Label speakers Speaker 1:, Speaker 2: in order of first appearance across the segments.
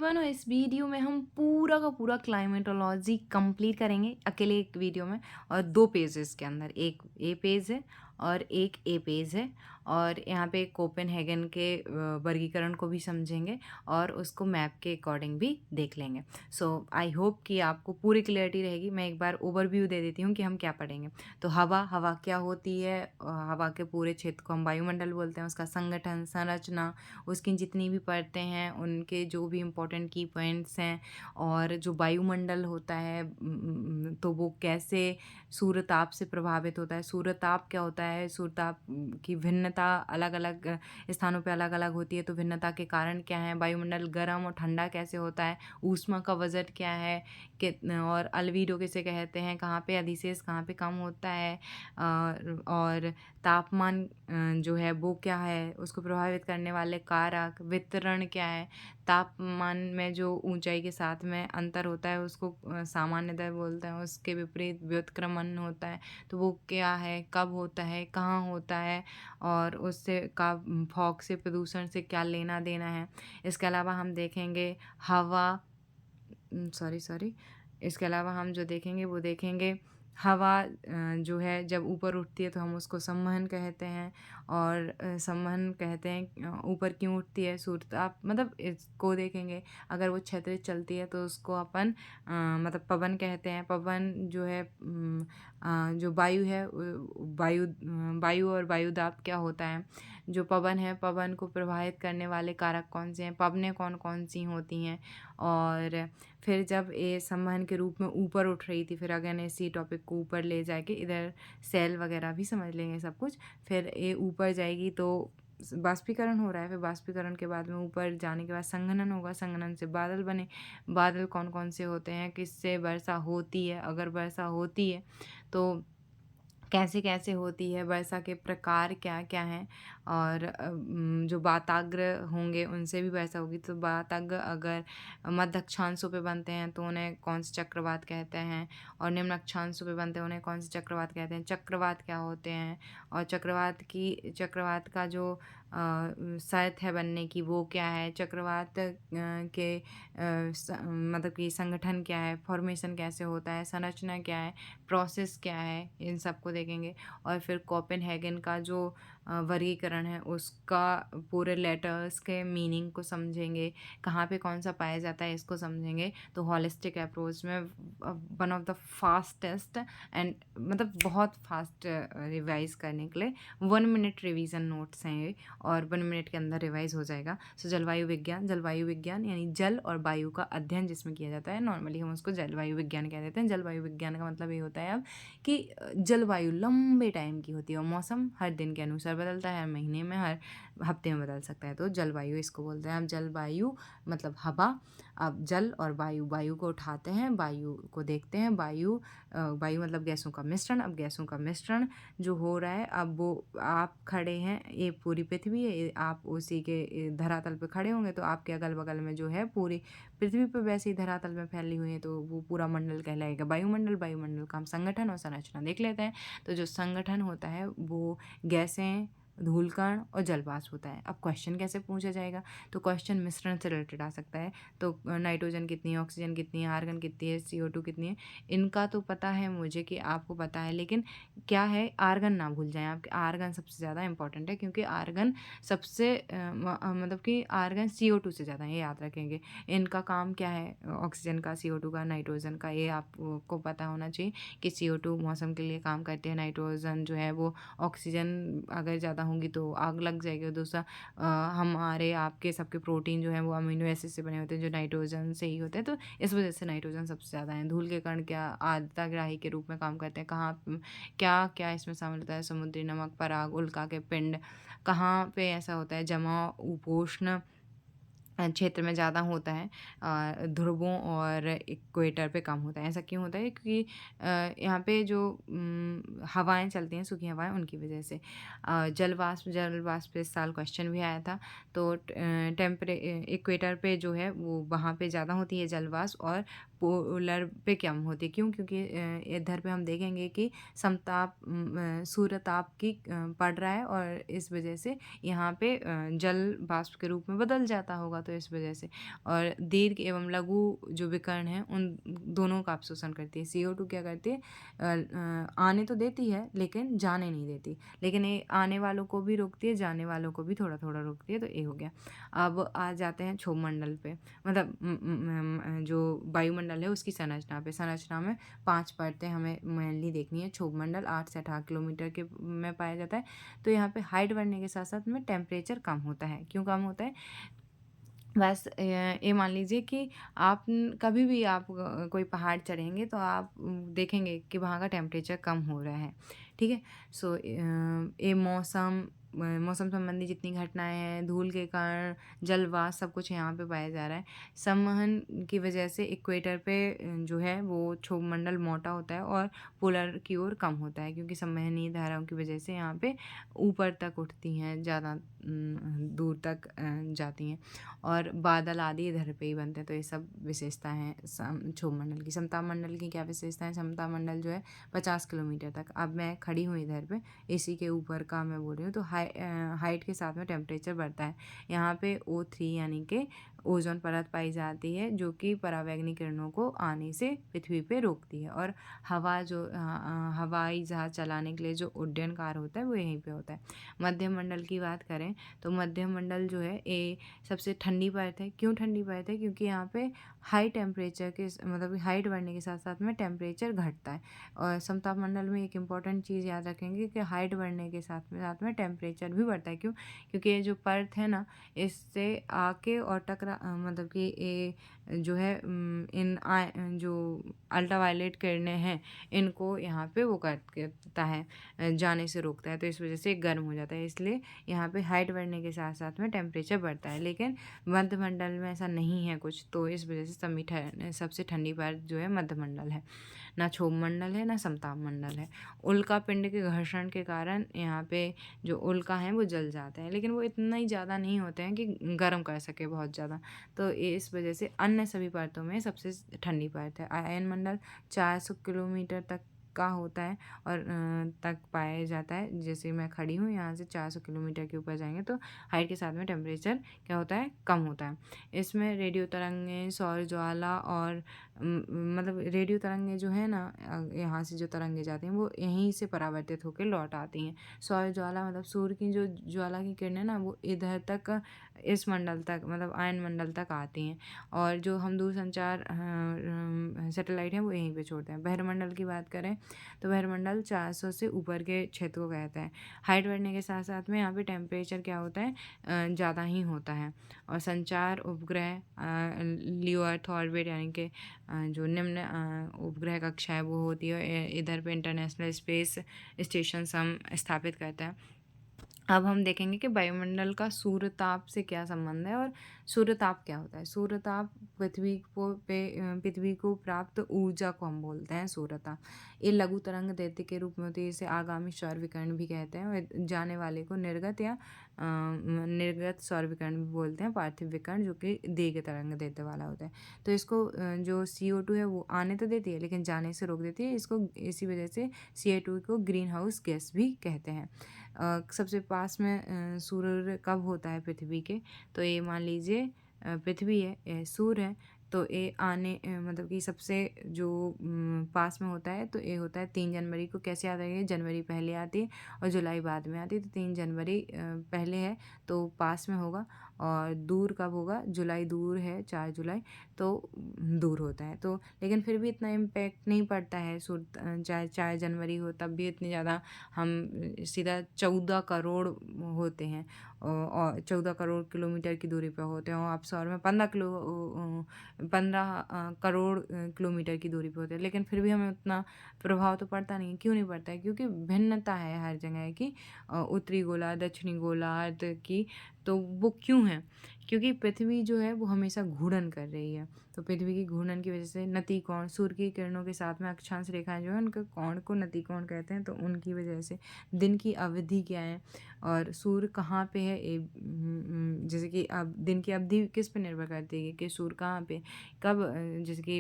Speaker 1: Everyone, और इस video में हम पूरा का पूरा क्लाइमेटोलॉजी कंप्लीट करेंगे अकेले एक वीडियो में। और दो पेजेस के अंदर, एक ए पेज है और एक ए पेज है। और यहाँ पे कोपेनहेगन के वर्गीकरण को भी समझेंगे और उसको मैप के अकॉर्डिंग भी देख लेंगे। सो आई होप कि आपको पूरी क्लियरिटी रहेगी। मैं एक बार ओवरव्यू दे देती हूँ कि हम क्या पढ़ेंगे। तो हवा हवा क्या होती है? हवा के पूरे क्षेत्र को हम वायुमंडल बोलते हैं। उसका संगठन, संरचना, उसकी जितनी भी परतें हैं, उनके जो भी इम्पोर्टेंट की पॉइंट्स हैं, और जो वायुमंडल होता है तो वो कैसे सूर्यताप से प्रभावित होता है। सूर्यताप क्या होता है? सूर्यताप की भिन्नता अलग अलग स्थानों पे अलग अलग होती है, तो भिन्नता के कारण क्या है? वायुमंडल गर्म और ठंडा कैसे होता है? ऊष्मा का वजन क्या है? और अल्वीडो किसे कहते हैं? कहाँ पे अधिशेष, कहाँ पे कम होता है? और तापमान जो है वो क्या है? उसको प्रभावित करने वाले कारक, वितरण क्या है? तापमान में जो ऊंचाई के साथ में अंतर होता है उसको सामान्यतः बोलते हैं। उसके विपरीत व्युत्क्रमण होता है, तो वो क्या है? कब होता है? कहाँ होता है? और उससे का फॉग से, प्रदूषण से क्या लेना देना है? इसके अलावा हम देखेंगे हवा, सॉरी सॉरी इसके अलावा हम जो देखेंगे वो देखेंगे हवा जो है जब ऊपर उठती है तो हम उसको संवहन कहते हैं। और संवहन कहते हैं ऊपर क्यों उठती है? सूर्यताप, मतलब इसको देखेंगे। अगर वो क्षैतिज चलती है तो उसको अपन मतलब पवन कहते हैं। पवन जो है जो वायु है, वायु और वायुदाब क्या होता है? जो पवन है, पवन को प्रभावित करने वाले कारक कौन से हैं? पवनें कौन कौन सी होती हैं? और फिर जब ये संवहन के रूप में ऊपर उठ रही थी, फिर अगेन इसी टॉपिक को ऊपर ले जाके इधर सेल वगैरह भी समझ लेंगे सब कुछ। फिर ये ऊपर जाएगी तो बाष्पीकरण हो रहा है। फिर बाष्पीकरण के बाद में ऊपर जाने के बाद संघनन होगा। संघनन से बादल बने। बादल कौन कौन से होते हैं? किससे वर्षा होती है? अगर वर्षा होती है तो कैसे कैसे होती है? वर्षा के प्रकार क्या क्या हैं? और जो वाताग्र होंगे उनसे भी वर्षा होगी। तो वाताग्र अगर मध्य अक्षांशों पे बनते हैं तो उन्हें कौन से चक्रवात कहते हैं? और निम्न अक्षांशों पे बनते हैं उन्हें कौन से चक्रवात कहते हैं? चक्रवात क्या होते हैं? और चक्रवात का जो शर्त है बनने की वो क्या है? चक्रवात के मतलब कि संगठन क्या है? फॉर्मेशन कैसे होता है? संरचना क्या है? प्रोसेस क्या है? इन सबको देखेंगे। और फिर कोपेनहेगन का जो वर्गीकरण है उसका पूरे लेटर्स के मीनिंग को समझेंगे। कहाँ पे कौन सा पाया जाता है इसको समझेंगे। तो हॉलिस्टिक अप्रोच में one of the fastest and मतलब बहुत फास्ट रिवाइज करने के लिए 1 मिनट रिवीजन नोट्स हैं ये, और 1 मिनट के अंदर रिवाइज हो जाएगा। सो जलवायु विज्ञान यानी जल और वायु का अध्ययन जिसमें किया जाता है, नॉर्मली हम उसको जलवायु विज्ञान कह देते हैं। जलवायु विज्ञान का मतलब ये होता है अब कि जलवायु लंबे टाइम की होती है और मौसम हर दिन के अनुसार बदलता है, हर महीने में, हर हफ्ते में बदल सकता है। तो जलवायु इसको बोलते हैं। अब जलवायु मतलब हवा। अब जल और वायु, वायु को उठाते हैं, वायु को देखते हैं। वायु मतलब गैसों का मिश्रण। अब गैसों का मिश्रण जो हो रहा है, अब वो आप खड़े हैं, ये पूरी पृथ्वी है, आप उसी के धरातल पे खड़े होंगे तो आपके अगल बगल में जो है पूरी पृथ्वी पे वैसे ही धरातल में फैली हुई है, तो वो पूरा मंडल कहलाएगा वायुमंडल। वायुमंडल का हम संगठन और संरचना देख लेते हैं। तो जो संगठन होता है वो गैसें, धूलकण और जलवाष्प होता है। अब क्वेश्चन कैसे पूछा जाएगा? तो क्वेश्चन मिश्रण से रिलेटेड आ सकता है। तो नाइट्रोजन कितनी है, ऑक्सीजन कितनी है, आर्गन कितनी है, CO2 कितनी है? इनका तो पता है मुझे कि आपको पता है, लेकिन क्या है, आर्गन ना भूल जाएं आपके। आर्गन सबसे ज़्यादा इंपॉर्टेंट है क्योंकि आर्गन सबसे मतलब कि आर्गन CO2 से ज़्यादा है, ये याद रखेंगे। इनका काम क्या है? ऑक्सीजन का, CO2 का, नाइट्रोजन का, ये आपको पता होना चाहिए कि CO2 मौसम के लिए काम करते हैं। नाइट्रोजन जो है वो, ऑक्सीजन अगर ज़्यादा होंगी तो आग लग जाएगी। और दूसरा हमारे आपके सबके प्रोटीन जो है वो अमीनो एसिड से बने होते हैं जो नाइट्रोजन से ही होते हैं, तो इस वजह से नाइट्रोजन सबसे ज़्यादा है। धूल के कण क्या आर्द्रताग्राही के रूप में काम करते हैं? कहाँ क्या क्या इसमें शामिल होता है? समुद्री नमक, पराग, उल्का के पिंड। कहाँ पे ऐसा होता है? जमाव उपोष्ण क्षेत्र में ज़्यादा होता है, ध्रुवों और इक्वेटर पे कम होता है। ऐसा क्यों होता है? क्योंकि यहाँ पे जो हवाएं चलती हैं, सूखी हवाएं, उनकी वजह से। जल वाष्प पे इस साल क्वेश्चन भी आया था। तो इक्वेटर पे जो है वो वहाँ पे ज़्यादा होती है जल वाष्प, और पोलर पे कम होती है। क्यों? क्योंकि इधर पे हम देखेंगे कि सूर्य ताप की पड़ रहा है, और इस वजह से यहाँ पे जल वाष्प के रूप में बदल जाता होगा। तो इस वजह से। और दीर्घ एवं लघु जो विकर्ण हैं उन दोनों का अवशोषण करती है। CO2 क्या करती है, आने तो देती है लेकिन जाने नहीं देती, लेकिन ये आने वालों को भी रोकती है, जाने वालों को भी थोड़ा थोड़ा रोकती है। तो ये हो गया। अब आ जाते हैं क्षोभ मंडल पे, मतलब जो वायुमंडल है उसकी संरचना पे। संरचना में 5 परतें हमें मेनली देखनी है। क्षोभ मंडल 8 से 18 किलोमीटर के में पाया जाता है। तो यहाँ पे हाइट बढ़ने के साथ साथ में टेम्परेचर कम होता है। क्यों कम होता है? बस ये मान लीजिए कि आप कभी भी आप कोई पहाड़ चढ़ेंगे तो आप देखेंगे कि वहाँ का टेम्परेचर कम हो रहा है। ठीक है? सो ये मौसम संबंधी जितनी घटनाएँ हैं, धूल के कारण जलवाष्प सब कुछ यहाँ पे पाया जा रहा है। संवहन की वजह से इक्वेटर पे जो है वो क्षोभमंडल मोटा होता है और पोलर की ओर कम होता है, क्योंकि संवहनीय धाराओं की वजह से यहाँ पे ऊपर तक उठती हैं, ज़्यादा दूर तक जाती हैं और बादल आदि इधर पे ही बनते हैं। तो ये सब विशेषता हैं क्षोभमंडल की। समताप मंडल की क्या विशेषता है? समताप मंडल जो है 50 किलोमीटर तक। अब मैं खड़ी हूँ इधर पे, इसी के ऊपर का मैं बोल रही हूँ। तो हाइट के साथ में टेम्परेचर बढ़ता है। यहाँ पे O3 यानी कि ओजोन परत पाई जाती है, जो कि परावैंगनी किरणों को आने से पृथ्वी पे रोकती है। और हवाई जहाज चलाने के लिए जो उड्डयन कार्य होता है वो यहीं पे होता है। मध्य मंडल की बात करें तो मध्य मंडल जो है ये सबसे ठंडी परत है। क्यों ठंडी परत है? क्योंकि यहाँ पे हाई टेम्परेचर के मतलब हाइट बढ़ने के साथ साथ में टेम्परेचर घटता है। और समताप मंडल में एक इम्पॉर्टेंट चीज़ याद रखेंगे कि हाइट बढ़ने के साथ में टेम्परेचर भी बढ़ता है। क्यों? क्योंकि ये जो परत है ना, इससे आके और मतलब कि ये जो है जो अल्ट्रावायलेट किरणें हैं इनको यहाँ पे वो करता है, जाने से रोकता है। तो इस वजह से गर्म हो जाता है, इसलिए यहाँ पे हाइट बढ़ने के साथ साथ में टेम्परेचर बढ़ता है। लेकिन मध्य मंडल में ऐसा नहीं है कुछ, तो इस वजह से सबसे ठंडी परत जो है मध्य मंडल है। ना क्षोभ मंडल है ना समताप मंडल है। उल्का पिंड के घर्षण के कारण यहाँ पे जो उल्का है वो जल जाते हैं, लेकिन वो इतना ही ज़्यादा नहीं होते हैं कि गर्म कर सके बहुत ज़्यादा। तो इस वजह से अन्य सभी परतों में सबसे ठंडी परत है। अयन मंडल 400 किलोमीटर तक का होता है और तक पाया जाता है। जैसे मैं खड़ी हूँ यहाँ से 400 किलोमीटर के ऊपर जाएंगे तो हाइट के साथ में टेम्परेचर क्या होता है, कम होता है। इसमें रेडियो तरंगें, सौर ज्वाला और मतलब रेडियो तरंगें जो है ना, यहाँ से जो तरंगे जाती हैं वो यहीं से परावर्तित होकर लौट आती हैं। सौर ज्वाला मतलब सूर्य की जो ज्वाला की किरणें ना वो इधर तक इस मंडल तक मतलब आयन मंडल तक आती हैं, और जो हम दूरसंचार सैटेलाइट हैं वो यहीं पे छोड़ते हैं। बहिर्मंडल की बात करें तो बहिर्मंडल 400 से ऊपर के क्षेत्र को कहता है। हाइट बढ़ने के साथ साथ में यहाँ पे टेम्परेचर क्या होता है, ज़्यादा ही होता है। और संचार उपग्रह लियो अर्थ ऑर्बिट यानी कि जो निम्न उपग्रह कक्षा है वो होती है, इधर पे इंटरनेशनल स्पेस स्टेशन हम स्थापित करता है। अब हम देखेंगे कि वायुमंडल का सूर्यताप से क्या संबंध है और सूर्यताप क्या होता है। सूर्यताप पृथ्वी को प्राप्त ऊर्जा को हम बोलते हैं सूर्यताप। ये लघु तरंग दैर्ध्य के रूप में होती है। इसे आगामी सौर विकिरण भी कहते हैं और जाने वाले को निर्गत या निर्गत सौर विकिरण भी बोलते हैं। पार्थिव विकिरण जो कि दीर्घ तरंग दैर्ध्य वाला होता है। तो इसको जो CO2 है वो आने तो देती है लेकिन जाने से रोक देती है। इसको इसी वजह से CO2 को ग्रीन हाउस गैस भी कहते हैं। सबसे पास में सूर्य कब होता है पृथ्वी के? तो ये मान लीजिए पृथ्वी है, ये सूर्य है, तो ये मतलब कि सबसे जो पास में होता है तो ये होता है 3 जनवरी को। कैसे याद रखिए, जनवरी पहले आती है और जुलाई बाद में आती है। तो 3 जनवरी पहले है तो पास में होगा, और दूर कब होगा? जुलाई दूर है, 4 जुलाई तो दूर होता है। तो लेकिन फिर भी इतना इम्पैक्ट नहीं पड़ता है। चाहे 4 जनवरी हो तब भी इतनी ज़्यादा हम सीधा 14 करोड़ होते हैं और 14 करोड़ किलोमीटर की दूरी पर होते हैं, और आप सौर में 15 करोड़ किलोमीटर की दूरी पे होते हैं। लेकिन फिर भी हमें उतना प्रभाव तो पड़ता नहीं है। क्यों नहीं पड़ता है? क्योंकि भिन्नता है हर जगह की, उत्तरी गोला दक्षिणी गोलार्ध की। तो वो क्यों है? क्योंकि पृथ्वी जो है वो हमेशा घूर्णन कर रही है। तो पृथ्वी की घूर्णन की वजह से नतिकोण, सूर्य की किरणों के साथ में अक्षांश रेखाएं जो है उनके कोण को नतिकोण कहते हैं। तो उनकी वजह से दिन की अवधि क्या है और सूर्य कहाँ पे है, जैसे कि अब दिन की अवधि किस पे निर्भर करती है कि सूर्य कहाँ पे कब, जैसे कि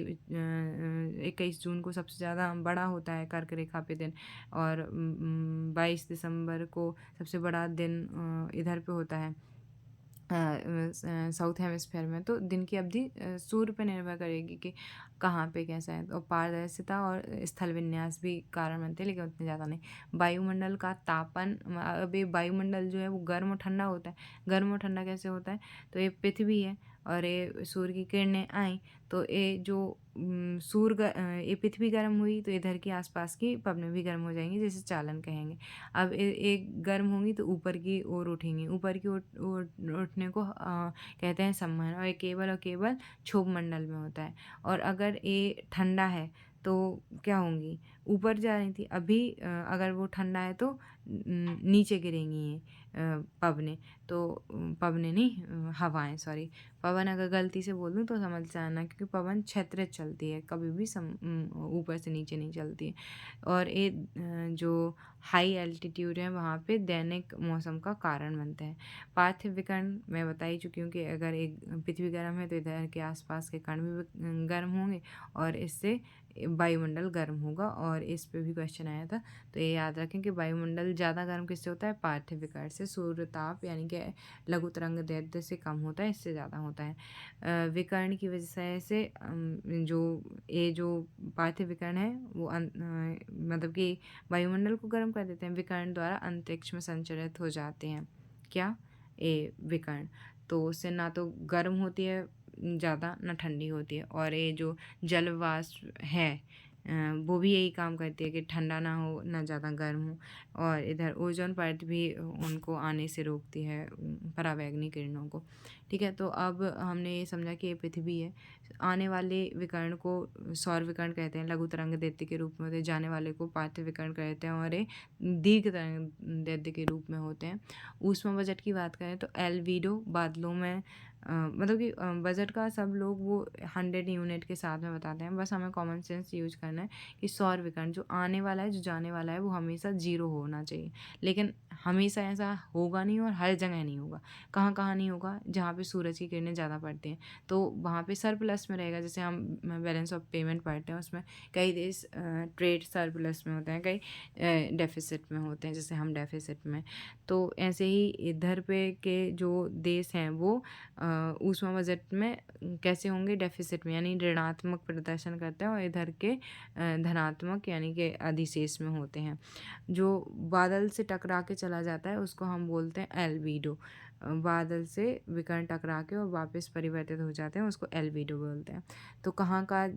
Speaker 1: 21 जून को सबसे ज़्यादा बड़ा होता है कर्क रेखा पे दिन, और 22 दिसंबर को सबसे बड़ा दिन इधर पे होता है साउथ हेमिस्फेयर में, तो दिन की अवधि सूर्य पर निर्भर करेगी कि कहाँ पे कैसा है। और पारदर्शिता और स्थल विन्यास भी कारण बनते हैं, लेकिन उतने ज़्यादा नहीं। वायुमंडल का तापन, अब ये वायुमंडल जो है वो गर्म और ठंडा होता है। गर्म और ठंडा कैसे होता है? तो ये पृथ्वी है और ये सूर्य की किरणें आई, तो ये जो ये पृथ्वी गर्म हुई तो इधर की आसपास की पवनें भी गर्म हो जाएंगी, जिसे चालन कहेंगे। अब एक गर्म होंगी तो ऊपर की ओर उठेंगी, ऊपर की उठने को कहते हैं संवहन, और ये केवल और केवल क्षोभ मंडल में होता है। और अगर ये ठंडा है तो क्या होंगी? ऊपर जा रही थी, अभी अगर वो ठंडा है तो नीचे गिरेंगी ये पवनें। तो पवनें नहीं, हवाएं, सॉरी। पवन अगर गलती से बोल दूँ तो समझ जाना, क्योंकि पवन क्षैतिज चलती है, कभी भी ऊपर से नीचे नहीं चलती है। और ये जो हाई एल्टीट्यूड है वहाँ पे दैनिक मौसम का कारण बनते हैं। पार्थिव विकर्ण मैं बता ही चुकी हूँ कि अगर एक पृथ्वी गर्म है तो इधर के आसपास के कण भी गर्म होंगे, और इससे वायुमंडल गर्म होगा। और इस पे भी क्वेश्चन आया था, तो ये याद रखें कि वायुमंडल ज़्यादा गर्म किससे होता है? पार्थिव विकर्ण से। सूर्य ताप यानी कि लघु तरंग दैर्ध्य से कम होता है, इससे ज़्यादा होता है। विकर्ण की वजह से जो ये जो पार्थिव विकर्ण है वो मतलब कि वायुमंडल को गर्म कर देते हैं। विकर्ण द्वारा अंतरिक्ष में संचरित हो जाते हैं। क्या? ये विकर्ण। तो उससे ना तो गर्म होती है ज़्यादा, ना ठंडी होती है। और ये जो जल वाष्प है वो भी यही काम करती है कि ठंडा ना हो ना ज़्यादा गर्म हो। और इधर ओजोन परत भी उनको आने से रोकती है, परावैंगनी किरणों को। ठीक है, तो अब हमने ये समझा कि ये पृथ्वी है। आने वाले विकर्ण को सौर विकर्ण कहते हैं, लघु तरंग दैर्ध्य के रूप में होते हैं। जाने वाले को पार्थिव विकर्ण कहते हैं, और ये दीर्घ तरंग दैर्ध्य के रूप में होते हैं। ऊष्मा बजट की बात करें तो एल्विडो बादलों में मतलब कि बजट का सब लोग वो 100 यूनिट के साथ में बताते हैं। बस हमें कॉमन सेंस यूज करना है कि सौर विकर्ण जो आने वाला है, जो जाने वाला है, वो हमेशा 0 होना चाहिए। लेकिन हमेशा ऐसा होगा नहीं, और हर जगह नहीं होगा। कहाँ कहाँ नहीं होगा? जहाँ पे सूरज की किरणें ज़्यादा पड़ती हैं तो वहाँ पे सरप्लस में रहेगा। जैसे हम बैलेंस ऑफ पेमेंट पढ़ते हैं, उसमें कई देश ट्रेड सरप्लस में होते हैं, कई डेफिसिट में होते हैं, जैसे हम डेफिसिट में। तो ऐसे ही इधर पे के जो देश हैं वो ऊष्मा बजट में कैसे होंगे? डेफिसिट में, यानी ऋणात्मक प्रदर्शन करते हैं, और इधर के धनात्मक यानी कि अधिशेष में होते हैं। जो बादल से टकरा के चला जाता है उसको हम बोलते हैं एल्बिडो। बादल से विकर्ण टकरा के और वापस परिवर्तित हो जाते हैं, उसको एल्बिडो बोलते हैं। तो कहाँ का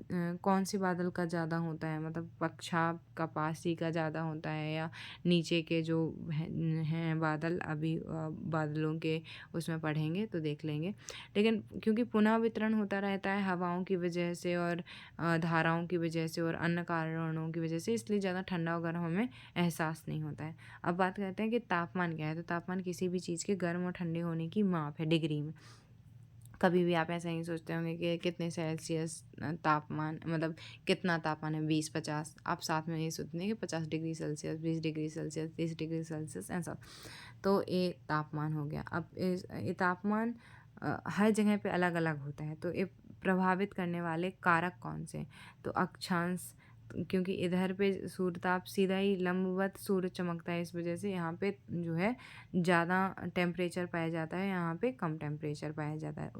Speaker 1: कौन सी बादल का ज़्यादा होता है? मतलब पक्षाप का पासी का ज़्यादा होता है, या नीचे के जो हैं बादल? अभी बादलों के उसमें पढ़ेंगे तो देख लेंगे। लेकिन क्योंकि पुनः वितरण होता रहता है हवाओं की वजह से, और धाराओं की वजह से, और अन्य कारणों की वजह से, इसलिए ज़्यादा ठंडा और गर्म हमें एहसास नहीं होता है। अब बात करते हैं कि तापमान क्या है। तो तापमान किसी भी चीज़ के गर्म और ठंडे होने की माप है डिग्री में। कभी भी आप ऐसा नहीं सोचते होंगे कि कितने सेल्सियस तापमान, मतलब कितना तापमान है, 20-50। आप साथ में ये सोचते हैं कि 50 degree Celsius, 20 degree Celsius, 30 degree Celsius, ऐसा। तो ये तापमान हो गया। अब ये तापमान हर जगह पे अलग अलग होता है। तो ये प्रभावित करने वाले कारक कौन से हैं? तो अक्षांश, क्योंकि इधर पे सूर्य ताप सीधा ही लंबवत सूर्य चमकता है, इस वजह से यहाँ पे जो है ज़्यादा टेम्परेचर पाया जाता है, यहाँ पे कम टेम्परेचर पाया जाता है।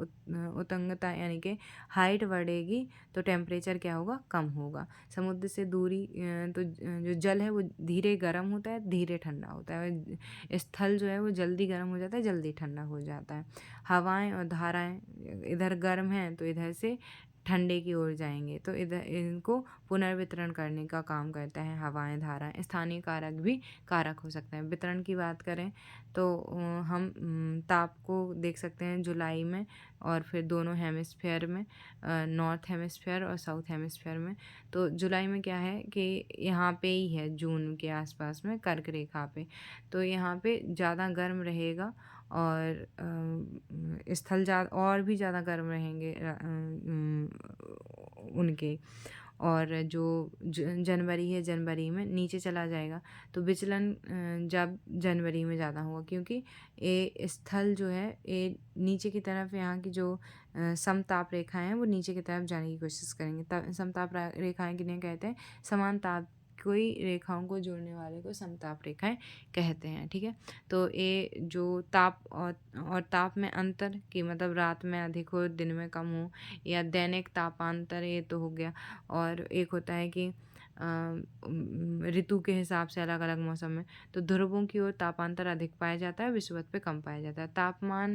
Speaker 1: उतंगता यानी कि हाइट बढ़ेगी तो टेम्परेचर क्या होगा? कम होगा। समुद्र से दूरी, तो जो जल है वो धीरे गर्म होता है, धीरे ठंडा होता है। स्थल जो है वो जल्दी गर्म हो जाता है, जल्दी ठंडा हो जाता है। हवाएं और धाराएं इधर गर्म हैं तो इधर से ठंडे की ओर जाएंगे, तो इधर इनको पुनर्वितरण करने का काम करता है हवाएं, धाराएं। स्थानीय कारक भी कारक हो सकते हैं। वितरण की बात करें तो हम ताप को देख सकते हैं जुलाई में, और फिर दोनों हेमिस्फेयर में, नॉर्थ हेमिस्फेयर और साउथ हेमिस्फेयर में। तो जुलाई में क्या है कि यहाँ पे ही है, जून के आसपास में, कर्क रेखा पे। तो यहाँ पे ज़्यादा गर्म रहेगा, और स्थल और भी ज़्यादा गर्म रहेंगे उनके। और जो जनवरी है, जनवरी में नीचे चला जाएगा। तो विचलन जब जनवरी में ज़्यादा होगा, क्योंकि ये स्थल जो है ये नीचे की तरफ, यहाँ की जो समताप रेखाएं हैं वो नीचे की तरफ जाने की कोशिश करेंगे। समताप रेखाएं किन्हें कहते हैं? समान ताप कोई रेखाओं को जोड़ने वाले को समताप रेखाएं कहते हैं। ठीक है, तो ये जो ताप और ताप में अंतर कि मतलब रात में अधिक हो दिन में कम हो, या दैनिक तापांतर, ये तो हो गया। और एक होता है कि ऋतु के हिसाब से अलग अलग मौसम में, तो ध्रुवों की ओर तापांतर अधिक पाया जाता है, विषुवत पे कम पाया जाता है। तापमान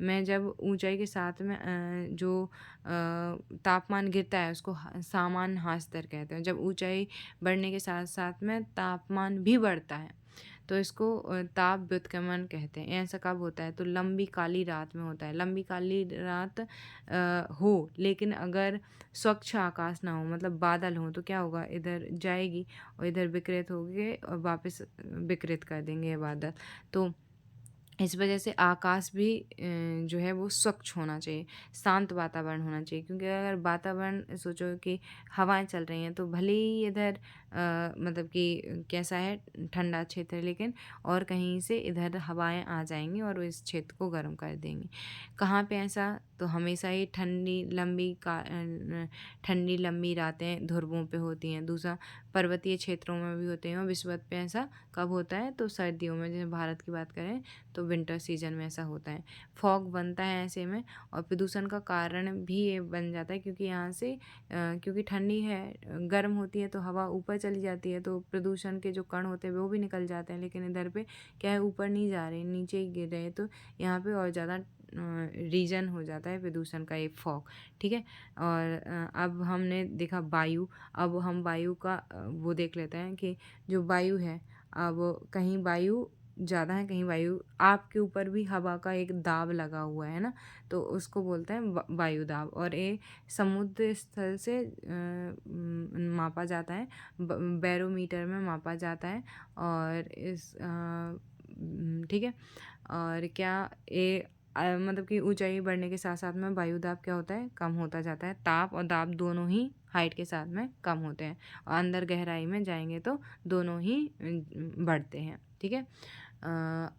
Speaker 1: में जब ऊंचाई के साथ में जो तापमान गिरता है उसको सामान्य हास्य दर कहते हैं। जब ऊंचाई बढ़ने के साथ साथ में तापमान भी बढ़ता है तो इसको ताप व्युत्क्रमण कहते हैं। ऐसा कब होता है? तो लंबी काली रात में होता है। लंबी काली रात हो लेकिन अगर स्वच्छ आकाश ना हो, मतलब बादल हो, तो क्या होगा, इधर जाएगी और इधर विकृत होगी और वापस विकृत कर देंगे ये बादल। तो इस वजह से आकाश भी जो है वो स्वच्छ होना चाहिए, शांत वातावरण होना चाहिए। क्योंकि अगर वातावरण सोचो कि हवाएं चल रही हैं तो भले ही इधर मतलब कि कैसा है, ठंडा क्षेत्र है, लेकिन और कहीं से इधर हवाएं आ जाएंगी और वो इस क्षेत्र को गर्म कर देंगी। कहाँ पे ऐसा? तो हमेशा ही ठंडी लंबी रातें ध्रुवों पे होती हैं। दूसरा, पर्वतीय क्षेत्रों में भी होते हैं। और विषुवत पे ऐसा कब होता है? तो सर्दियों में, जैसे भारत की बात करें तो विंटर सीजन में ऐसा होता है। फॉग बनता है ऐसे में, और प्रदूषण का कारण भी ये बन जाता है क्योंकि यहाँ से क्योंकि ठंडी है, गर्म होती है तो हवा ऊपर चली जाती है, तो प्रदूषण के जो कण होते हैं वो भी निकल जाते हैं। लेकिन इधर पे क्या है, ऊपर नहीं जा रहे, नीचे ही गिर रहे हैं, तो यहाँ पे और ज़्यादा रीजन हो जाता है प्रदूषण का, एक फॉग। ठीक है, और अब हमने देखा वायु। अब हम वायु का वो देख लेते हैं कि जो वायु है, अब कहीं वायु ज़्यादा है, कहीं वायु, आपके ऊपर भी हवा का एक दाब लगा हुआ है ना, तो उसको बोलते हैं वायु दाब। और ये समुद्र स्थल से मापा जाता है, बैरोमीटर में मापा जाता है। और ठीक है, और क्या ये मतलब कि ऊंचाई बढ़ने के साथ साथ में वायु दाब क्या होता है, कम होता जाता है। ताप और दाब दोनों ही हाइट के साथ में कम होते हैं, और अंदर गहराई में जाएंगे तो दोनों ही बढ़ते हैं। ठीक है,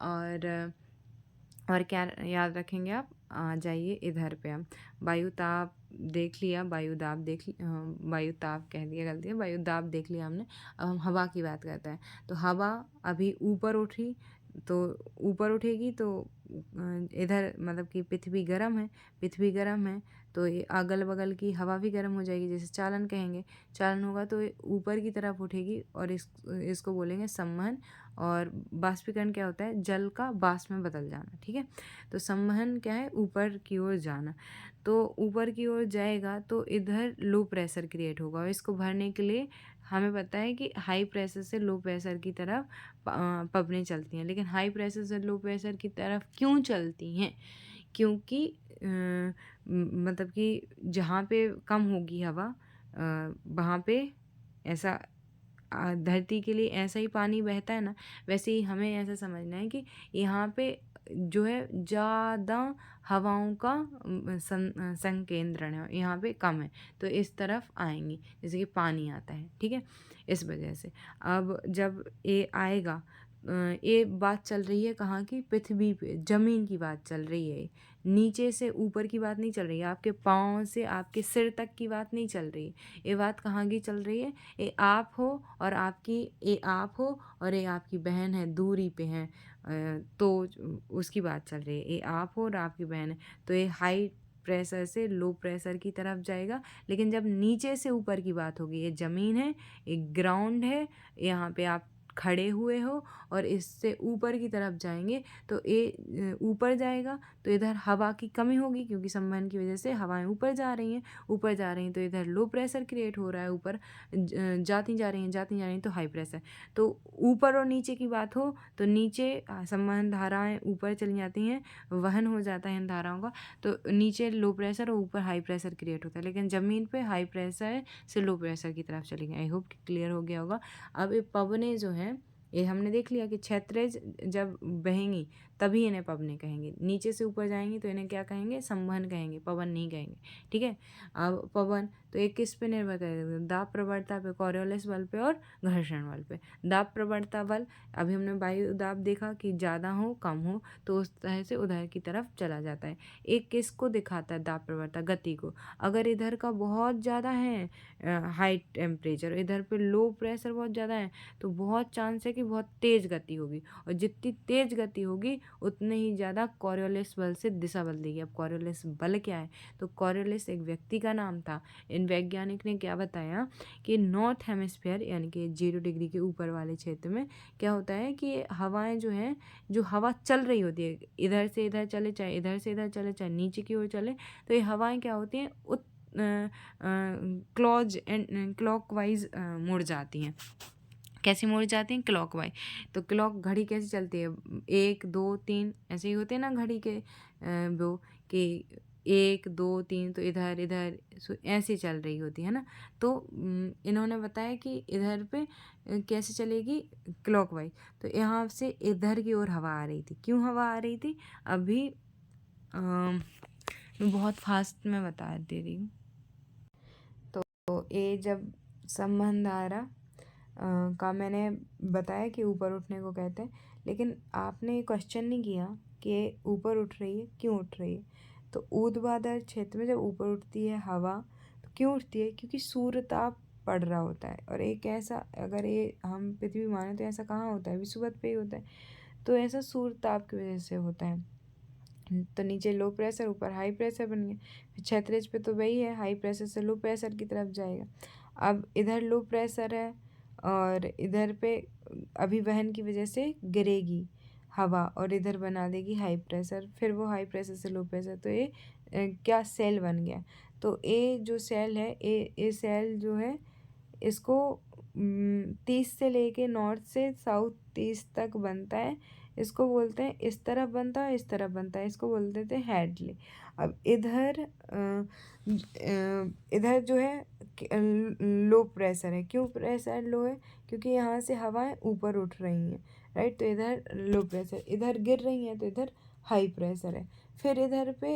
Speaker 1: और क्या याद रखेंगे आप? आ जाइए इधर पे। हम वायु ताप देख लिया, वायु ताप कह दिया, गलती है, वायु दाब देख लिया हमने। अब हम हवा की बात करते हैं। तो हवा अभी ऊपर उठी, तो ऊपर उठेगी तो इधर मतलब कि पृथ्वी गर्म है, तो ये अगल बगल की हवा भी गर्म हो जाएगी, जैसे चालन कहेंगे। चालन होगा तो ये ऊपर की तरफ उठेगी, और इसको बोलेंगे संवहन। और बाष्पीकरण क्या होता है? जल का वाष्प में बदल जाना। ठीक है, तो संवहन क्या है? ऊपर की ओर जाना। तो ऊपर की ओर जाएगा तो इधर लो प्रेशर क्रिएट होगा, और इसको भरने के लिए हमें पता है कि हाई प्रेशर से लो प्रेशर की तरफ पवनें चलती हैं। लेकिन हाई प्रेशर से लो प्रेशर की तरफ क्यों चलती हैं? क्योंकि मतलब कि जहाँ पे कम होगी हवा, वहाँ पे ऐसा धरती के लिए ऐसा ही पानी बहता है ना, वैसे ही हमें ऐसा समझना है कि यहाँ पे जो है ज़्यादा हवाओं का संकेंद्रण है, यहाँ पे कम है, तो इस तरफ आएंगी जैसे कि पानी आता है। ठीक है, इस वजह से अब जब ये आएगा, ये बात चल रही है कहाँ की? पृथ्वी पे, जमीन की बात चल रही है। नीचे से ऊपर की बात नहीं चल रही है, आपके पाँव से आपके सिर तक की बात नहीं चल रही है। ये बात कहाँ की चल रही है? ये आप हो और ये आपकी बहन है, दूरी पे है, तो उसकी बात चल रही है। ये आप हो और आपकी बहन है, तो ये हाई प्रेशर से लो प्रेशर की तरफ जाएगा। लेकिन जब नीचे से ऊपर की बात होगी, ये ज़मीन है, एक ग्राउंड है, यहाँ पे आप खड़े हुए हो, और इससे ऊपर की तरफ जाएंगे तो ये ऊपर जाएगा, तो इधर हवा की कमी होगी, क्योंकि संवहन की वजह से हवाएं ऊपर जा रही हैं, तो इधर लो प्रेशर क्रिएट हो रहा है, ऊपर जाती जा रही हैं तो हाई प्रेशर। तो ऊपर और नीचे की बात हो तो नीचे संवहन धाराएं ऊपर चली जाती हैं, वहन हो जाता है इन धाराओं का, तो नीचे लो प्रेशर और ऊपर हाई प्रेशर क्रिएट होता है। लेकिन ज़मीन पे हाई प्रेशर से लो प्रेशर की तरफ चली गई। आई होप कि क्लियर हो गया होगा। अब ये पवनें जो हैं, ये हमने देख लिया कि क्षैतिज जब बहेंगी तभी इन्हें पवने कहेंगे। नीचे से ऊपर जाएंगे तो इन्हें क्या कहेंगे, संवहन कहेंगे, पवन नहीं कहेंगे। ठीक है। अब पवन तो एक किस पे निर्भर करेगा, दाब प्रवणता पे, कॉरियोलिस बल पे और घर्षण बल पे। दाब प्रवणता बल, अभी हमने वायु दाब देखा कि ज़्यादा हो कम हो तो उस तरह से उधर की तरफ चला जाता है। एक किसको दिखाता है दाब प्रवणता, गति को। अगर इधर का बहुत ज़्यादा है हाई टेम्परेचर, इधर पे लो प्रेशर बहुत ज़्यादा है, तो बहुत चांस है कि बहुत तेज़ गति होगी, और जितनी तेज़ गति होगी उतने ही ज़्यादा कॉरियोलिस बल से दिशा बदल देगी। अब कॉरियोलिस बल क्या है, तो कॉरियोलिस एक व्यक्ति का नाम था। इन वैज्ञानिक ने क्या बताया कि नॉर्थ हेमिस्फीयर यानी कि 0 डिग्री के ऊपर वाले क्षेत्र में क्या होता है कि हवाएं जो हैं, जो हवा चल रही होती है, इधर से इधर चले चाहे इधर से इधर चले चाहे नीचे की ओर चले, तो ये हवाएं क्या होती हैं क्लॉकवाइज मुड़ जाती हैं। कैसी मुड़ जाती हैं, क्लॉकवाइज। तो क्लॉक घड़ी कैसी चलती है, 1 2 3 ऐसे ही होते हैं ना घड़ी के वो कि 1 2 3, तो इधर इधर ऐसे चल रही होती है ना। तो इन्होंने बताया कि इधर पे कैसे चलेगी, क्लॉकवाइज। तो यहाँ से इधर की ओर हवा आ रही थी। क्यों हवा आ रही थी, अभी मैं बहुत फास्ट में बता दे रही हूँ। तो ये जब संबंध आ रहा का मैंने बताया कि ऊपर उठने को कहते हैं, लेकिन आपने क्वेश्चन नहीं किया कि ऊपर उठ रही है, क्यों उठ रही है। तो ऊर्ध्वाधर क्षेत्र में जब ऊपर उठती है हवा, तो क्यों उठती है, क्योंकि सूर्य ताप पड़ रहा होता है। और एक ऐसा, अगर ये हम पृथ्वी माने तो ऐसा कहाँ होता है, विषुवत पे ही होता है। तो ऐसा सूर्य ताप की वजह से होता है। तो नीचे लो प्रेशर, ऊपर हाई प्रेशर बन गया। फिर क्षैतिज पे तो वही है, हाई प्रेशर से लो प्रेशर की तरफ जाएगा। अब इधर लो प्रेशर है और इधर पे अभिवहन की वजह से गिरेगी हवा और इधर बना देगी हाई प्रेशर, फिर वो हाई प्रेशर से लो प्रेशर, तो ये क्या सेल बन गया। तो ये जो सेल है, ये सेल जो है इसको 30 से लेके नॉर्थ से साउथ 30 तक बनता है। इसको बोलते हैं, इस तरफ बनता है इस तरफ बनता है, इसको बोल देते हैं हेडली। अब इधर जो है लो प्रेशर है। क्यों प्रेशर लो है, क्योंकि यहाँ से हवाएं ऊपर उठ रही हैं, राइट। तो इधर लो प्रेशर, इधर गिर रही हैं तो इधर हाई प्रेशर है। फिर इधर पे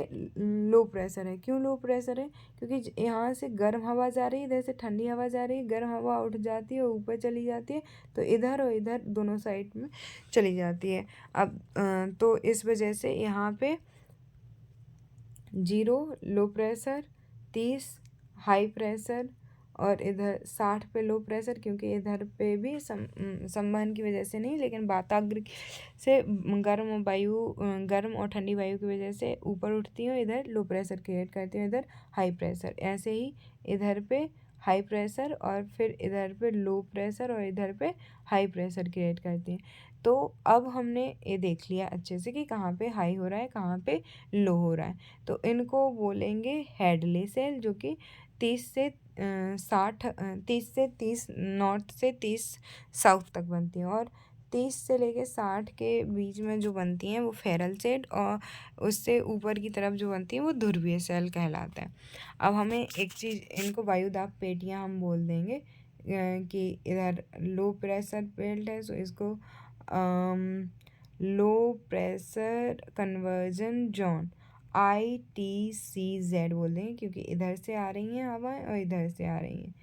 Speaker 1: लो प्रेशर है। क्यों लो प्रेशर है, क्योंकि यहाँ से गर्म हवा जा रही है, इधर से ठंडी हवा जा रही है, गर्म हवा उठ जाती है और ऊपर चली जाती है, तो इधर और इधर दोनों साइड में चली जाती है। अब तो इस वजह से यहाँ पे 0 लो प्रेशर, 30 हाई प्रेशर, और इधर 60 पे लो प्रेशर, क्योंकि इधर पे भी संवहन की वजह से नहीं, लेकिन वाताग्र से गर्म और ठंडी वायु की वजह से ऊपर उठती हैं, इधर लो प्रेशर क्रिएट करती हैं, इधर हाई प्रेशर। ऐसे ही इधर पे हाई प्रेशर और फिर इधर पे लो प्रेशर और इधर पे हाई प्रेशर क्रिएट करती हैं। तो अब हमने ये देख लिया अच्छे से कि कहाँ पे हाई हो रहा है, कहाँ पे लो हो रहा है। तो इनको बोलेंगे हेडली सेल, जो कि 30 से 30 नॉर्थ से 30 साउथ तक बनती हैं, और 30 से लेके 60 के बीच में जो बनती हैं वो फेरल सेल, और उससे ऊपर की तरफ जो बनती हैं वो ध्रुवीय सेल कहलाता है। अब हमें एक चीज़, इनको वायुदाब पेटियाँ हम बोल देंगे कि इधर लो प्रेशर बेल्ट है, सो इसको low pressure conversion zone ITCZ बोल देंगे, क्योंकि इधर से आ रही हैं हवाएं और इधर से आ रही हैं।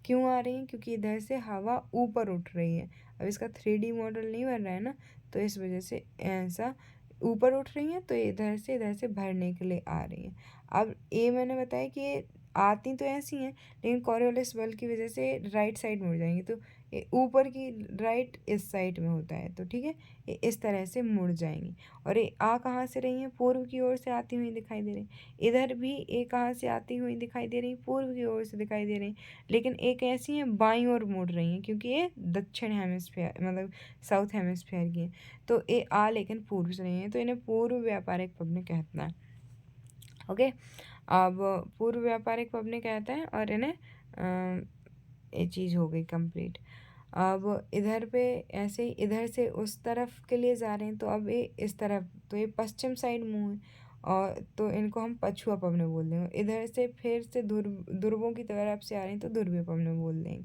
Speaker 1: क्यों आ रही हैं, क्योंकि इधर से हवा ऊपर उठ रही है। अब इसका 3D मॉडल नहीं बन रहा है ना, तो इस वजह से ऐसा ऊपर उठ रही हैं, तो इधर से भरने के लिए आ रही हैं। अब ये मैंने बताया कि ये आती तो ऐसी हैं, लेकिन कॉरियोलिस बल की वजह से राइट साइड मुड़ जाएंगी, तो ये ऊपर की राइट इस साइड में होता है, तो ठीक है, ये इस तरह से मुड़ जाएंगी। और ये आ कहाँ से रही हैं, पूर्व की ओर से आती हुई दिखाई दे रही। इधर भी ये कहाँ से आती हुई दिखाई दे रही, पूर्व की ओर से दिखाई दे रही, लेकिन एक ऐसी हैं बाईं ओर मुड़ रही हैं, क्योंकि ये दक्षिण हेमिस्फीयर मतलब साउथ हेमिस्फीयर की हैं। तो ये आ लेकिन पूर्व से रही हैं, तो इन्हें पूर्व व्यापारिक पवने कहते हैं। ओके, अब पूर्व व्यापारिक पवने कहते हैं, और इन्हें ये चीज़ हो गई कंप्लीट। अब इधर पे ऐसे ही इधर से उस तरफ के लिए जा रहे हैं, तो अब ये इस तरफ, तो ये पश्चिम साइड मुँह है, और तो इनको हम पछुआ पवने बोल देंगे। इधर से फिर से ध्रुवों की तरफ से आ रहे हैं, तो ध्रुवीय पवने बोल देंगे।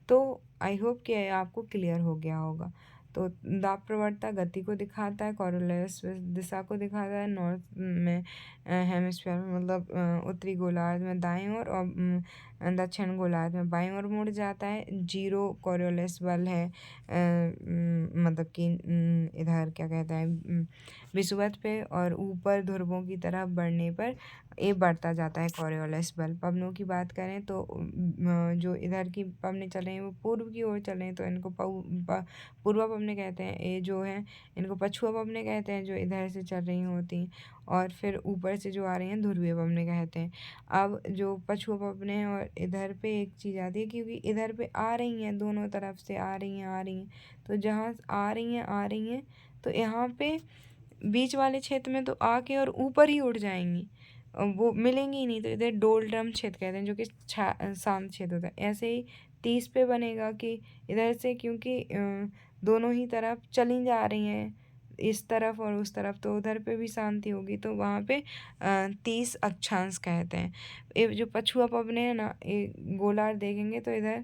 Speaker 1: तो आई होप कि आपको क्लियर हो गया होगा।
Speaker 2: तो दाब प्रवणता गति को दिखाता है, कोरोलस दिशा को दिखाता है, नॉर्थ में हेमिस्फीयर में मतलब उत्तरी गोलार्ध में दाएं ओर और दक्षिण गोलार्ध में बाएं ओर मुड़ जाता है। जीरो कोरियोलिस बल है मतलब कि इधर क्या कहते हैं विषुवत पे, और ऊपर ध्रुवों की तरफ बढ़ने पर ये बढ़ता जाता है कोरियोलिस बल। पवनों की बात करें तो जो इधर की पवनें चल रही हैं वो पूर्व की ओर चल रही हैं तो इनको पूर्वा पवनें कहते हैं। ये जो है इनको पछुआ पवनें कहते हैं जो इधर से चल रही होती हैं, और फिर ऊपर से जो आ रही हैं ध्रुवीय पवनें कहते हैं। अब जो पछुआ पवनें हैं और इधर पे एक चीज़ आती है क्योंकि इधर पे आ रही हैं, दोनों तरफ से आ रही हैं, तो जहाँ आ रही हैं तो यहाँ पे बीच वाले क्षेत्र में तो आके और ऊपर ही उड़ जाएंगी, वो मिलेंगी ही नहीं, तो इधर डोलड्रम क्षेत्र कहते हैं जो कि शांत क्षेत्र होता है। ऐसे ही 30 पे बनेगा कि इधर से क्योंकि दोनों ही तरफ चली जा रही हैं, इस तरफ और उस तरफ, तो उधर पे भी शांति होगी, तो वहाँ पे 30 अक्षांश कहते हैं। ये जो पछुआ पवने हैं ना, ये गोलार्ध देखेंगे तो इधर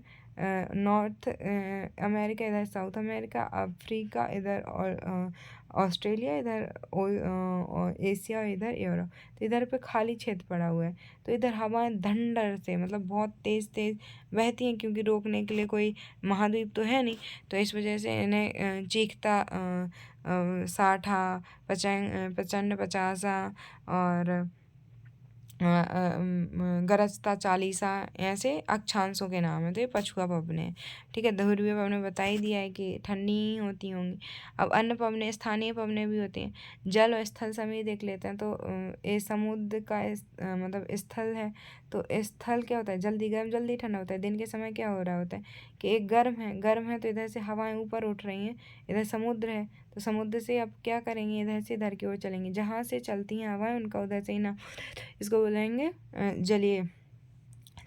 Speaker 2: नॉर्थ अमेरिका, इधर साउथ अमेरिका, अफ्रीका इधर, और ऑस्ट्रेलिया इधर, और एशिया इधर, यूरोप, तो इधर पे खाली क्षेत्र पड़ा हुआ है। तो इधर हवाएं धंडर से मतलब बहुत तेज़ तेज़ बहती हैं क्योंकि रोकने के लिए कोई महाद्वीप तो है नहीं, तो इस वजह से इन्हें चीखता साठा, प्रचंड पचासा, और गरजता चालीसा, ऐसे अक्षांशों के नाम है। तो ये पछुआ पवने, ठीक है। ध्रुवीय पवने बता ही दिया है कि ठंडी ही होती होंगी। अब अन्य पवने, स्थानीय पवने भी होती हैं। जल और स्थल समीर देख लेते हैं, तो ये समुद्र का मतलब स्थल है, तो स्थल क्या होता है, जल्दी गर्म जल्दी ठंडा होता है। दिन के समय क्या हो रहा होता है कि एक गर्म है तो इधर से हवाएं ऊपर उठ रही हैं, इधर समुद्र है तो समुद्र से अब क्या करेंगे, इधर से इधर की ओर चलेंगी, जहाँ से चलती हैं हवाएं उनका उधर से ही ना, इसको बोलेंगे जलीय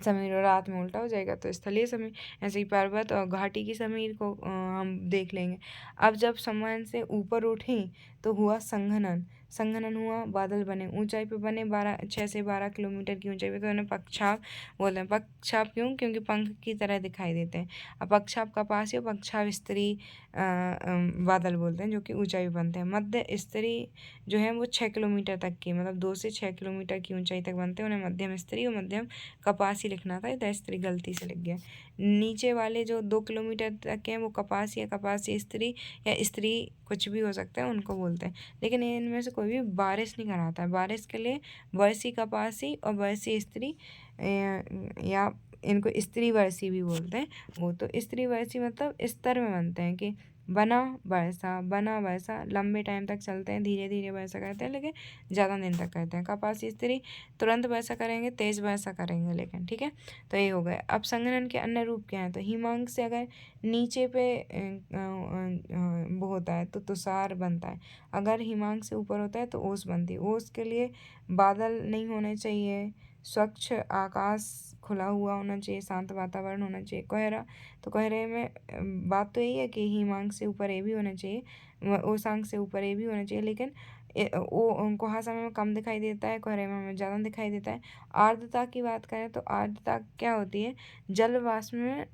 Speaker 2: समीर, और रात में उल्टा हो जाएगा तो स्थलीय समीर। ऐसे ही पर्वत और घाटी की समीर को हम देख लेंगे। अब जब समान से ऊपर उठी तो हुआ संघनन, संघनन हुआ, बादल बने, ऊंचाई पे बने 6 से 12 किलोमीटर की ऊंचाई पे, तो उन्हें पक्षाप बोलते हैं। पक्षाप क्यों, क्योंकि पंख की तरह दिखाई देते हैं। अब पक्षाप कपासी और पक्षाप स्त्री बादल बोलते हैं जो कि ऊंचाई पे बनते हैं। मध्य स्तरी जो है वो 6 किलोमीटर तक की, मतलब 2 से 6 किलोमीटर की ऊंचाई तक बनते हैं, उन्हें मध्यम स्तरी और मध्यम कपासी लिखना था, इधर स्त्री गलती से लिख गया। नीचे वाले जो 2 किलोमीटर तक हैं वो कपासी या कपासी स्त्री या स्त्री कुछ भी हो सकता है, उनको बोलते हैं। लेकिन इनमें से कोई भी बारिश नहीं कराता है। बारिश के लिए वर्षी कपासी और वर्षी स्त्री या इनको स्त्री वर्षी भी बोलते हैं। वो तो स्त्री वर्षी मतलब स्तर में बनते हैं कि बना वर्षा लंबे टाइम तक चलते हैं, धीरे धीरे वर्षा करते हैं लेकिन ज़्यादा दिन तक करते हैं। कपासी स्त्री तुरंत वर्षा करेंगे, तेज़ वर्षा करेंगे लेकिन, ठीक है। तो ये हो गए। अब संघनन के अन्य रूप क्या हैं, तो हिमांक से अगर नीचे पे वो होता है तो तुषार बनता है, अगर हिमांक से ऊपर होता है तो ओस बनती है। ओस के लिए बादल नहीं होने चाहिए, स्वच्छ आकाश खुला हुआ होना चाहिए, शांत वातावरण होना चाहिए। कोहरा, तो कोहरे में बात तो यही है कि हिमांक से ऊपर ये भी होना चाहिए, ओसांक से ऊपर ये भी होना चाहिए, लेकिन वो कुहासा में कम दिखाई देता है, कोहरे में हमें ज़्यादा दिखाई देता है। आर्द्रता की बात करें तो आर्द्रता क्या होती है, जल वाष्प में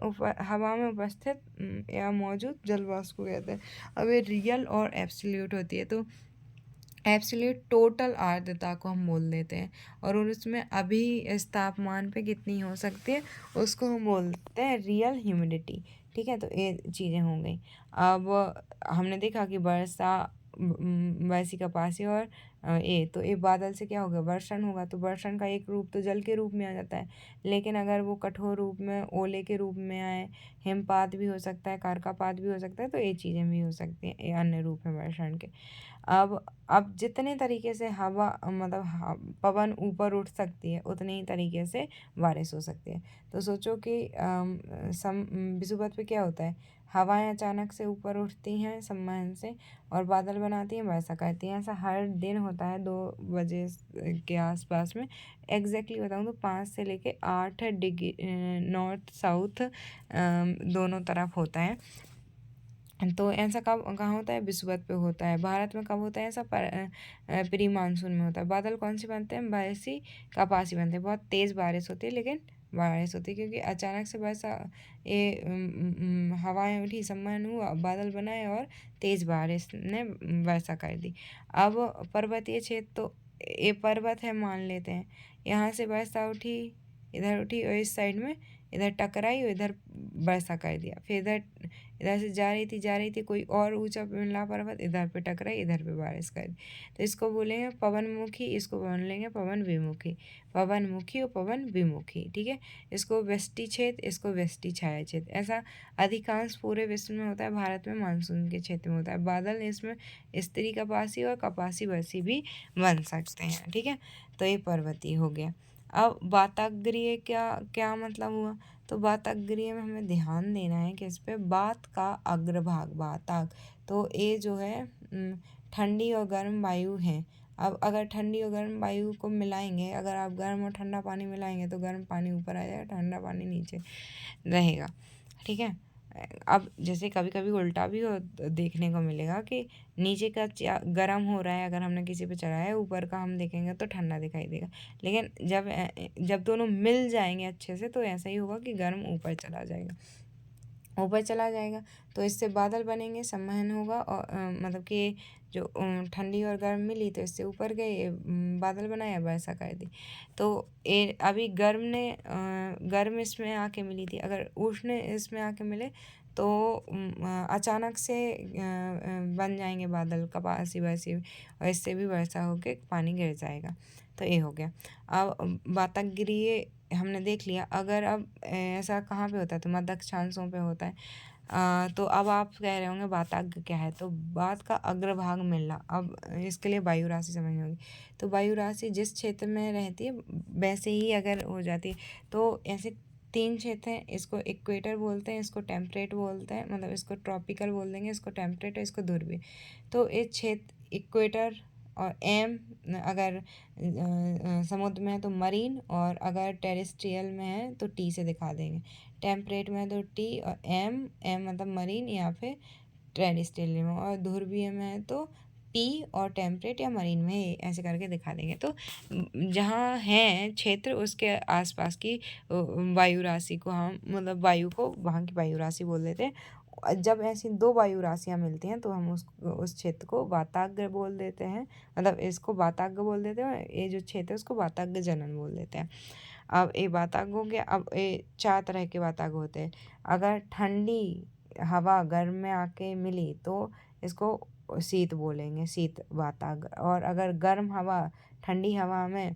Speaker 2: हवा में उपस्थित या मौजूद जल वाष्प को कहते हैं। अब ये रियल और एब्सोल्यूट होती है, तो एब्सोल्यूट टोटल आर्द्रता को हम बोल देते हैं, और उसमें अभी इस तापमान पे कितनी हो सकती है उसको हम बोलते हैं रियल ह्यूमिडिटी, ठीक है। तो ये चीज़ें हो गई। अब हमने देखा कि वर्षी कपासी और ये तो ये बादल से क्या होगा, वर्षण होगा, तो वर्षण का एक रूप तो जल के रूप में आ जाता है, लेकिन अगर वो कठोर रूप में ओले के रूप में आए, हिमपात भी हो सकता है, कारकापात भी हो सकता है, तो ये चीज़ें भी हो सकती हैं, ये अन्य रूप है वर्षण के। अब जितने तरीके से हवा मतलब पवन ऊपर उठ सकती है उतने ही तरीके से बारिश हो सकती है। तो सोचो कि विषुवत पे क्या होता है, हवाएं अचानक से ऊपर उठती हैं सम्मान से और बादल बनाती हैं, वर्षा करती हैं। ऐसा हर दिन होता है 2 बजे के आसपास में। एग्जैक्टली बताऊँ तो 5 से लेके 8 डिग्री नॉर्थ साउथ दोनों तरफ होता है। तो ऐसा कब कहाँ होता है, विषुवत पे होता है। भारत में कब होता है ऐसा, प्री मानसून में होता है। बादल कौन से बनते हैं, वर्षी कपासी बनते हैं। बहुत तेज़ बारिश होती है लेकिन बारिश होती है, क्योंकि अचानक से वर्षा हवाएं उठी, संवहन हुआ, बादल बनाए और तेज बारिश ने वर्षा कर दी। अब पर्वतीय क्षेत्र, तो ये पर्वत है मान लेते हैं, यहाँ से वर्षा उठी, इधर उठी और इस साइड में इधर टकराई और इधर वर्षा कर दिया। फिर इधर इधर से जा रही थी कोई और ऊंचा मिला पर्वत, इधर पे टकराई, इधर पे बारिश कर दी। तो इसको बोलेंगे पवनमुखी, इसको बोलेंगे पवन विमुखी, पवनमुखी और पवन विमुखी। ठीक है, इसको वृष्टि क्षेत्र, इसको वृष्टि छाया क्षेत्र। ऐसा अधिकांश पूरे विश्व में होता है, भारत में मानसून के क्षेत्र में होता है। बादल इसमें स्त्री कपासी और कपासी वर्षी भी बन सकते हैं। ठीक है, तो ये पर्वतीय हो गया। अब वाताग्रीय क्या क्या मतलब हुआ? तो वाताग्रीय में हमें ध्यान देना है कि इस पे वात का अग्रभाग, वाताग, तो ये जो है ठंडी और गर्म वायु है। अब अगर ठंडी और गर्म वायु को मिलाएंगे, अगर आप गर्म और ठंडा पानी मिलाएंगे तो गर्म पानी ऊपर आ जाएगा, ठंडा पानी नीचे रहेगा। ठीक है, अब जैसे कभी कभी उल्टा भी देखने को मिलेगा कि नीचे का गर्म हो रहा है, अगर हमने किसी पे चढ़ाया है, ऊपर का हम देखेंगे तो ठंडा दिखाई देगा। लेकिन जब दोनों मिल जाएंगे अच्छे से तो ऐसा ही होगा कि गर्म ऊपर चला जाएगा, तो इससे बादल बनेंगे, संवहन होगा और मतलब कि जो ठंडी और गर्म मिली तो इससे ऊपर गए, बादल बनाया, वर्षा कर दी। तो ये अभी गर्म इसमें आके मिली थी, अगर उष्ण इसमें आके मिले तो अचानक से बन जाएंगे बादल, कपासी वैसी, और इससे भी वर्षा होके पानी गिर जाएगा। तो ये हो गया। अब वाताग्रीय हमने देख लिया। अगर अब ऐसा कहाँ पे होता है? तो मध्य अक्षांशों पे होता है। तो अब आप कह रहे होंगे वाताग्र क्या है? तो वात का अग्रभाग मिलना। अब इसके लिए वायु राशि समझनी होगी। तो वायु राशि जिस क्षेत्र में रहती है वैसे ही अगर हो जाती है, तो ऐसे 3 क्षेत्र हैं। इसको इक्वेटर बोलते हैं, इसको टेम्परेट बोलते हैं, मतलब इसको ट्रॉपिकल बोल देंगे, इसको टेम्परेट और इसको ध्रुवीय। तो ये क्षेत्र इक्वेटर, और एम अगर समुद्र में है तो मरीन, और अगर टेरेस्ट्रियल में है तो टी से दिखा देंगे। टेम्परेट में है तो टी, और एम मतलब मरीन या फिर टेरेस्ट्रियल में, और ध्रुवीय में है तो पी, और टेम्परेट या मरीन में ऐसे करके दिखा देंगे। तो जहाँ है क्षेत्र उसके आसपास की वायु राशि को हम, मतलब वायु को वहाँ की वायु राशि बोल देते हैं। जब ऐसी 2 वायु राशियाँ मिलती हैं तो हम उस क्षेत्र को वाताग्र बोल देते हैं, मतलब इसको वाताग्र बोल देते हैं, ये जो क्षेत्र है उसको वाताग्र जनन बोल देते हैं। अब ये वाताग्र हो गया। अब ये 4 तरह के वाताग्र होते हैं। अगर ठंडी हवा गर्म में आके मिली तो इसको शीत बोलेंगे, शीत वाताग्र। और अगर गर्म हवा ठंडी हवा में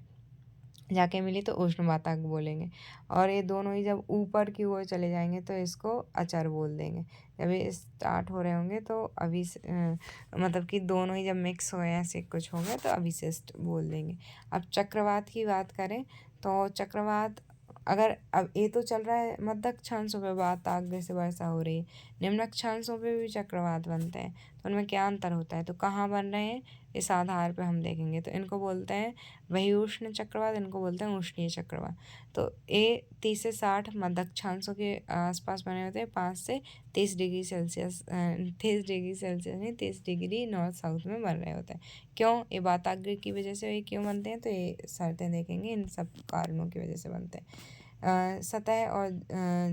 Speaker 2: जाके मिली तो उष्ण वाताग्र बोलेंगे। और ये दोनों ही जब ऊपर की ओर चले जाएंगे तो इसको अचर बोल देंगे। जब ये स्टार्ट हो रहे होंगे तो मतलब कि दोनों ही जब मिक्स हो ऐसे कुछ हो गया तो अभिशिष्ट बोल देंगे। अब चक्रवात की बात करें तो चक्रवात, अगर अब ये तो चल रहा है मध्य अक्षांशों पे, वाताग्र से वर्षा हो रही है, निम्न अक्षांशों पे भी चक्रवात बनते हैं, तो उनमें क्या अंतर होता है? तो कहाँ बन रहे हैं इस आधार पे हम देखेंगे। तो इनको बोलते हैं वही उष्ण चक्रवात, इनको बोलते हैं उष्णीय चक्रवात। तो ये 30 से 60 मध्य अक्षांशों के आसपास बने होते हैं, 5 से 30 डिग्री सेल्सियस 30 डिग्री सेल्सियस नहीं, 30 डिग्री नॉर्थ साउथ में बन रहे होते हैं। क्यों? ये वाताग्र की वजह से ये क्यों बनते हैं, तो ये शर्तें देखेंगे, इन सब कारणों की वजह से बनते हैं। सतह और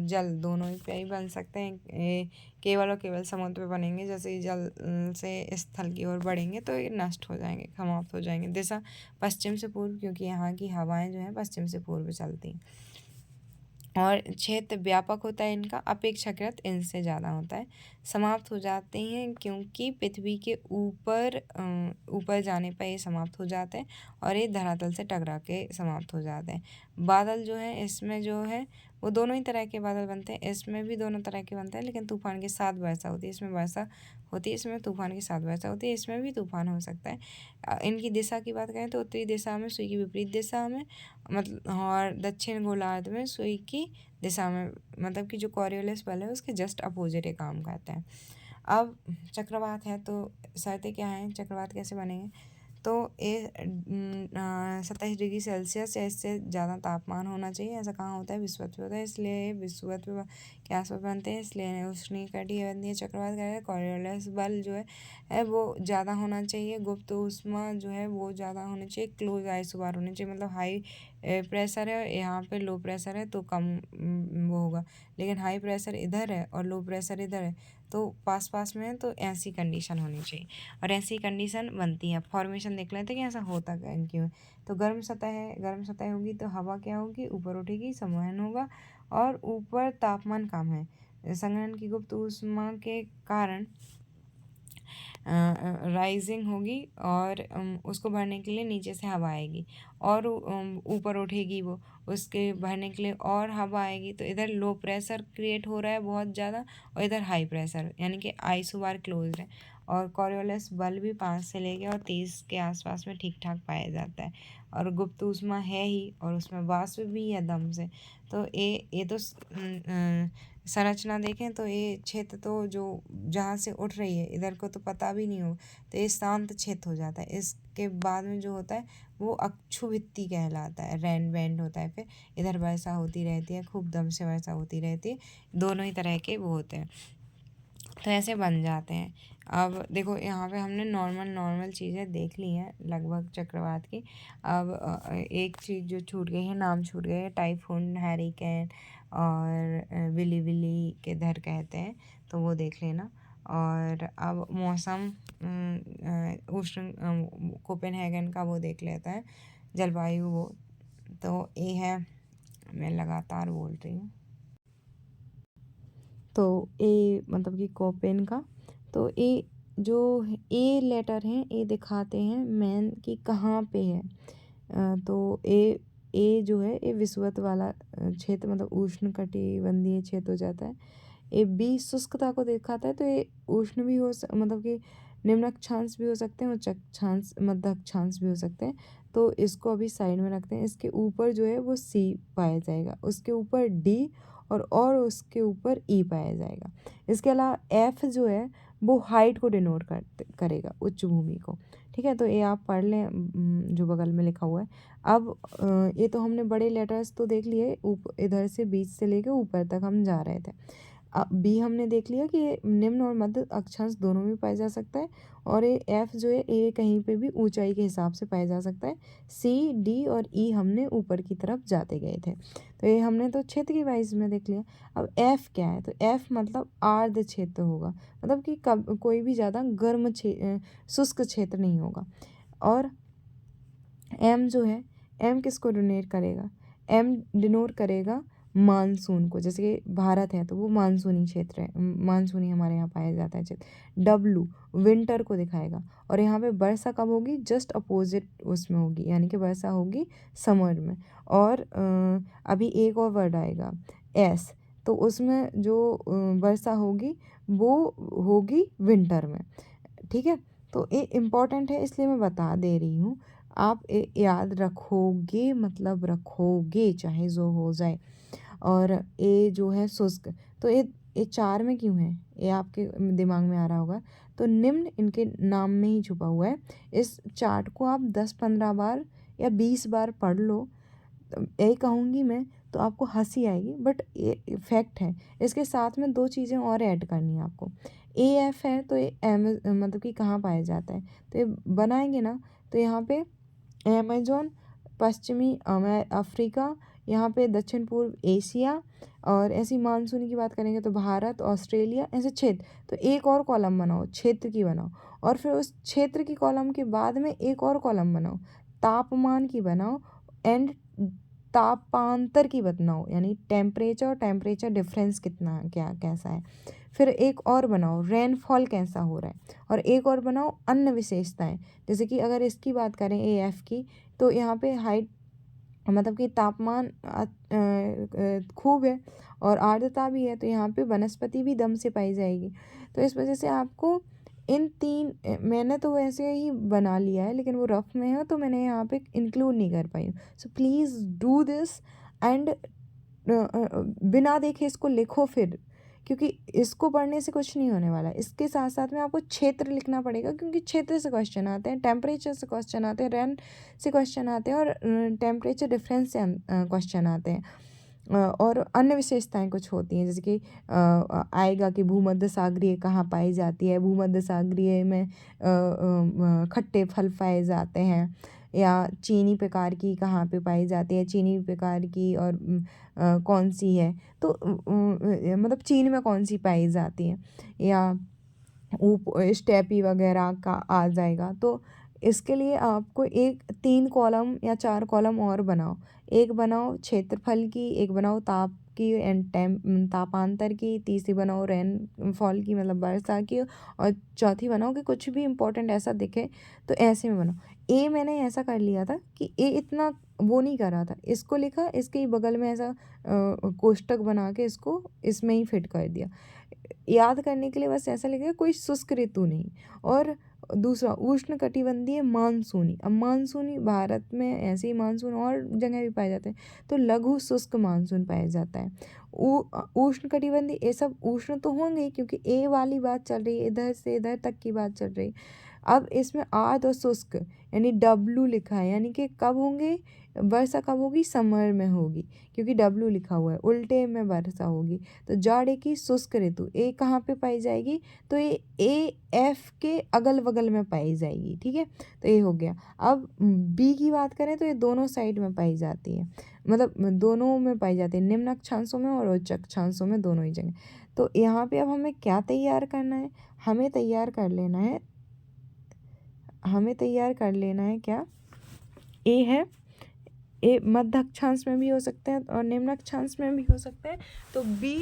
Speaker 2: जल दोनों ही पे ही बन सकते हैं। केवल और केवल समुद्र पे बनेंगे, जैसे ही जल से स्थल की ओर बढ़ेंगे तो ये नष्ट हो जाएंगे, समाप्त हो जाएंगे। दिशा पश्चिम से पूर्व, क्योंकि यहाँ की हवाएं जो हैं पश्चिम से पूर्व चलती हैं। और क्षेत्र व्यापक होता है इनका, अपेक्षाकृत इनसे ज़्यादा होता है। समाप्त हो जाते हैं क्योंकि पृथ्वी के ऊपर जाने पर ये समाप्त हो जाते हैं, और ये धरातल से टकरा के समाप्त हो जाते हैं। बादल जो है इसमें जो है वो दोनों ही तरह के बादल बनते हैं, इसमें भी दोनों तरह के बनते हैं, लेकिन तूफान के साथ वर्षा होती है, इसमें वर्षा होती है, इसमें तूफान के साथ वर्षा होती है, इसमें भी तूफान हो सकता है। इनकी दिशा की बात करें तो उत्तरी दिशा में सुई की विपरीत दिशा में, मतलब, और दक्षिण गोलार्ध में सुई की दिशा में, मतलब कि जो कॉरियोलिस बल है उसके जस्ट अपोजिट ये काम करते हैं। अब चक्रवात है तो शर्तें क्या हैं, चक्रवात कैसे बनेंगे? तो ये 27 डिग्री सेल्सियस या इससे ज़्यादा तापमान होना चाहिए। ऐसा कहाँ होता है? विषुवत में होता है, इसलिए विषुवत के आसपास बनते हैं, इसलिए उष्णकटिबंधीय चक्रवात कहते हैं। कॉरियोलिस बल जो है वो ज़्यादा होना चाहिए, गुप्त ऊष्मा जो है वो ज़्यादा होनी चाहिए, क्लोज आइसोबार होनी चाहिए, मतलब हाई प्रेशर है, यहाँ पे लो प्रेशर है तो कम वो होगा, लेकिन हाई प्रेशर इधर है और लो प्रेशर इधर है तो पास पास में है, तो ऐसी कंडीशन होनी चाहिए और ऐसी कंडीशन बनती है। फॉर्मेशन देख लेते हैं कि ऐसा होता क्यों है। तो गर्म सतह है, गर्म सतह होगी तो हवा क्या होगी, ऊपर उठेगी, संवहन होगा और ऊपर तापमान कम है, संघनन की गुप्त ऊष्मा के कारण राइजिंग होगी और उसको भरने के लिए नीचे से हवा आएगी और ऊपर उठेगी वो, उसके भरने के लिए और हवा आएगी। तो इधर लो प्रेशर क्रिएट हो रहा है बहुत ज़्यादा और इधर हाई प्रेशर, यानी कि आइसोबार क्लोज है और कॉरियोलिस बल भी 5 से लेके और 30 के आसपास में ठीक ठाक पाया जाता है और गुप्त ऊष्मा है ही और उसमें वाष्प भी है दम से। तो ये तो संरचना देखें तो ये क्षेत्र तो जो जहाँ से उठ रही है इधर को तो पता भी नहीं हो, तो ये शांत क्षेत्र हो जाता है। इसके बाद में जो होता है वो अक्षुभित्ति कहलाता है, रैन बैंड होता है, फिर इधर वर्षा होती रहती है, खूब दम से वर्षा होती रहती है, दोनों ही तरह के वो होते हैं, तो ऐसे बन जाते हैं। अब देखो यहाँ पे हमने नॉर्मल चीज़ें देख ली हैं लगभग चक्रवात की। अब एक चीज़ जो छूट गई है, नाम छूट गए हैं, टाइफून, हैरिकेन और विली विली के धर कहते हैं, तो वो देख लेना। और अब मौसम उष्ण कोपेनहेगन का वो देख लेता है, जलवायु वो, तो ये है, मैं लगातार बोल रही हूँ। तो ए मतलब कि कोपेन का, तो ए जो ए लेटर हैं ए दिखाते हैं मैन कि कहाँ पे है। तो ए जो है ये विषुवत वाला क्षेत्र मतलब उष्ण कटिबंधीय क्षेत्र हो जाता है। ए बी शुष्कता को दिखाता है, तो ये उष्ण भी मतलब कि निम्न अक्षांश भी हो सकते हैं, उच्च अक्षांश मध्य अक्षांश भी हो सकते हैं। तो इसको अभी साइड में रखते हैं। इसके ऊपर जो है वो सी पाया जाएगा, उसके ऊपर डी और उसके ऊपर ई पाया जाएगा। इसके अलावा एफ जो है वो हाइट को डिनोट करेगा, उच्च भूमि को। ठीक है, तो ये आप पढ़ लें जो बगल में लिखा हुआ है। अब ये तो हमने बड़े लेटर्स तो देख लिए, इधर से बीच से लेके ऊपर तक हम जा रहे थे। बी हमने देख लिया कि ये निम्न और मध्य अक्षांश दोनों में पाया जा सकता है और ये एफ जो है ये कहीं पे भी ऊंचाई के हिसाब से पाया जा सकता है। सी डी और ई हमने ऊपर की तरफ जाते गए थे, तो ये हमने तो क्षेत्र की वाइज में देख लिया। अब एफ क्या है, तो एफ मतलब आर्द्र क्षेत्र होगा, मतलब कि कोई भी ज़्यादा गर्म शुष्क क्षेत्र नहीं होगा। और एम जो है, एम किसको डिनोट करेगा, एम डिनोट करेगा मानसून को। जैसे कि भारत है तो वो मानसूनी क्षेत्र है, मानसूनी हमारे यहाँ पाया जाता है क्षेत्र। डब्लू विंटर को दिखाएगा और यहाँ पे वर्षा कब होगी, जस्ट अपोजिट उसमें होगी, यानी कि वर्षा होगी समर में। और अभी एक और वर्ड आएगा एस, तो उसमें जो वर्षा होगी वो होगी विंटर में। ठीक है, तो ये इम्पॉर्टेंट है इसलिए मैं बता दे रही हूँ, आप याद रखोगे, मतलब रखोगे चाहे जो हो जाए। और ए जो है शुष्क, तो ये 4 में क्यों है, ये आपके दिमाग में आ रहा होगा। तो निम्न इनके नाम में ही छुपा हुआ है। इस चार्ट को आप 10-15 बार या 20 बार पढ़ लो, यही कहूँगी मैं, तो आपको हंसी आएगी, बट ये फैक्ट है। इसके साथ में 2 चीज़ें और ऐड करनी है आपको। ए एफ है तो ये मतलब कि कहाँ पाया जाता है, तो ये बनाएंगे ना, तो यहाँ पे अमेजोन, पश्चिमी अफ्रीका, यहाँ पे दक्षिण पूर्व एशिया, और ऐसी मानसूनी की बात करेंगे तो भारत, ऑस्ट्रेलिया, ऐसे क्षेत्र। तो एक और कॉलम बनाओ, क्षेत्र की बनाओ, और फिर उस क्षेत्र की कॉलम के बाद में एक और कॉलम बनाओ, तापमान की बनाओ, एंड तापांतर की बनाओ, यानी टेम्परेचर डिफरेंस कितना क्या कैसा है। फिर एक और बनाओ रेनफॉल कैसा हो रहा है, और एक और बनाओ अन्य विशेषताएं। जैसे कि अगर इसकी बात करें ए एफ की, तो यहाँ पे हाइट मतलब कि तापमान खूब है और आर्द्रता भी है, तो यहाँ पे वनस्पति भी दम से पाई जाएगी। तो इस वजह से आपको इन 3 मैंने तो वैसे ही बना लिया है, लेकिन वो रफ में है तो मैंने यहाँ पे इंक्लूड नहीं कर पाई हूँ। So please do this and बिना देखे इसको लिखो फिर, क्योंकि इसको पढ़ने से कुछ नहीं होने वाला। इसके साथ साथ में आपको क्षेत्र लिखना पड़ेगा, क्योंकि क्षेत्र से क्वेश्चन आते हैं, टेम्परेचर से क्वेश्चन आते हैं, रैन से क्वेश्चन आते हैं, और टेम्परेचर डिफरेंस से क्वेश्चन आते हैं। और अन्य विशेषताएं कुछ होती हैं, जैसे कि आएगा कि भूमध्य सागरीय कहाँ पाई जाती है, भूमध्य सागरीय में खट्टे फल पाए जाते हैं, या चीनी प्रकार की कहाँ पे पाई जाती है, चीनी प्रकार की और कौन सी है, तो मतलब चीन में कौन सी पाई जाती है, या स्टेपी वगैरह का आ जाएगा। तो इसके लिए आपको 3 कॉलम या 4 कॉलम और बनाओ। एक बनाओ क्षेत्रफल की, एक बनाओ ताप की एंड तापांतर की, तीसरी बनाओ रेनफॉल की मतलब वर्षा की, और चौथी बनाओ कि कुछ भी इम्पोर्टेंट ऐसा दिखे तो ऐसे में बनाओ। मैंने ऐसा कर लिया था कि इतना वो नहीं करा था, इसको लिखा, इसके ही बगल में ऐसा कोष्टक बना के इसको इसमें ही फिट कर दिया। याद करने के लिए बस ऐसा लिखेगा कोई शुष्क ऋतु नहीं। और दूसरा उष्णकटिबंधीय मानसूनी। अब मानसूनी भारत में ऐसे ही मानसून और जगह भी पाए जाते हैं, तो लघु शुष्क मानसून पाया जाता है। उष्णकटिबंधीय ये सब उष्ण तो होंगे ही, क्योंकि ए वाली बात चल रही है, इधर से इधर तक की बात चल रही है। अब इसमें आर्द्र और शुष्क यानी डब्लू लिखा है, यानी कि कब होंगे, वर्षा कब होगी, समर में होगी, क्योंकि डब्लू लिखा हुआ है, उल्टे में वर्षा होगी। तो जाड़े की शुष्क ऋतु ए कहाँ पे पाई जाएगी, तो ये एफ के अगल बगल में पाई जाएगी, ठीक है। तो ये हो गया। अब बी की बात करें तो ये दोनों साइड में पाई जाती है, मतलब दोनों में पाई जाती है, निम्न अक्षांशों में और उच्च अक्षांशों में, दोनों ही जगह। तो यहाँ पे अब हमें क्या तैयार करना है, हमें तैयार कर लेना है, क्या ए है, ए मध्य अक्षांश में भी हो सकते हैं और निम्न अक्षांश में भी हो सकते हैं। तो बी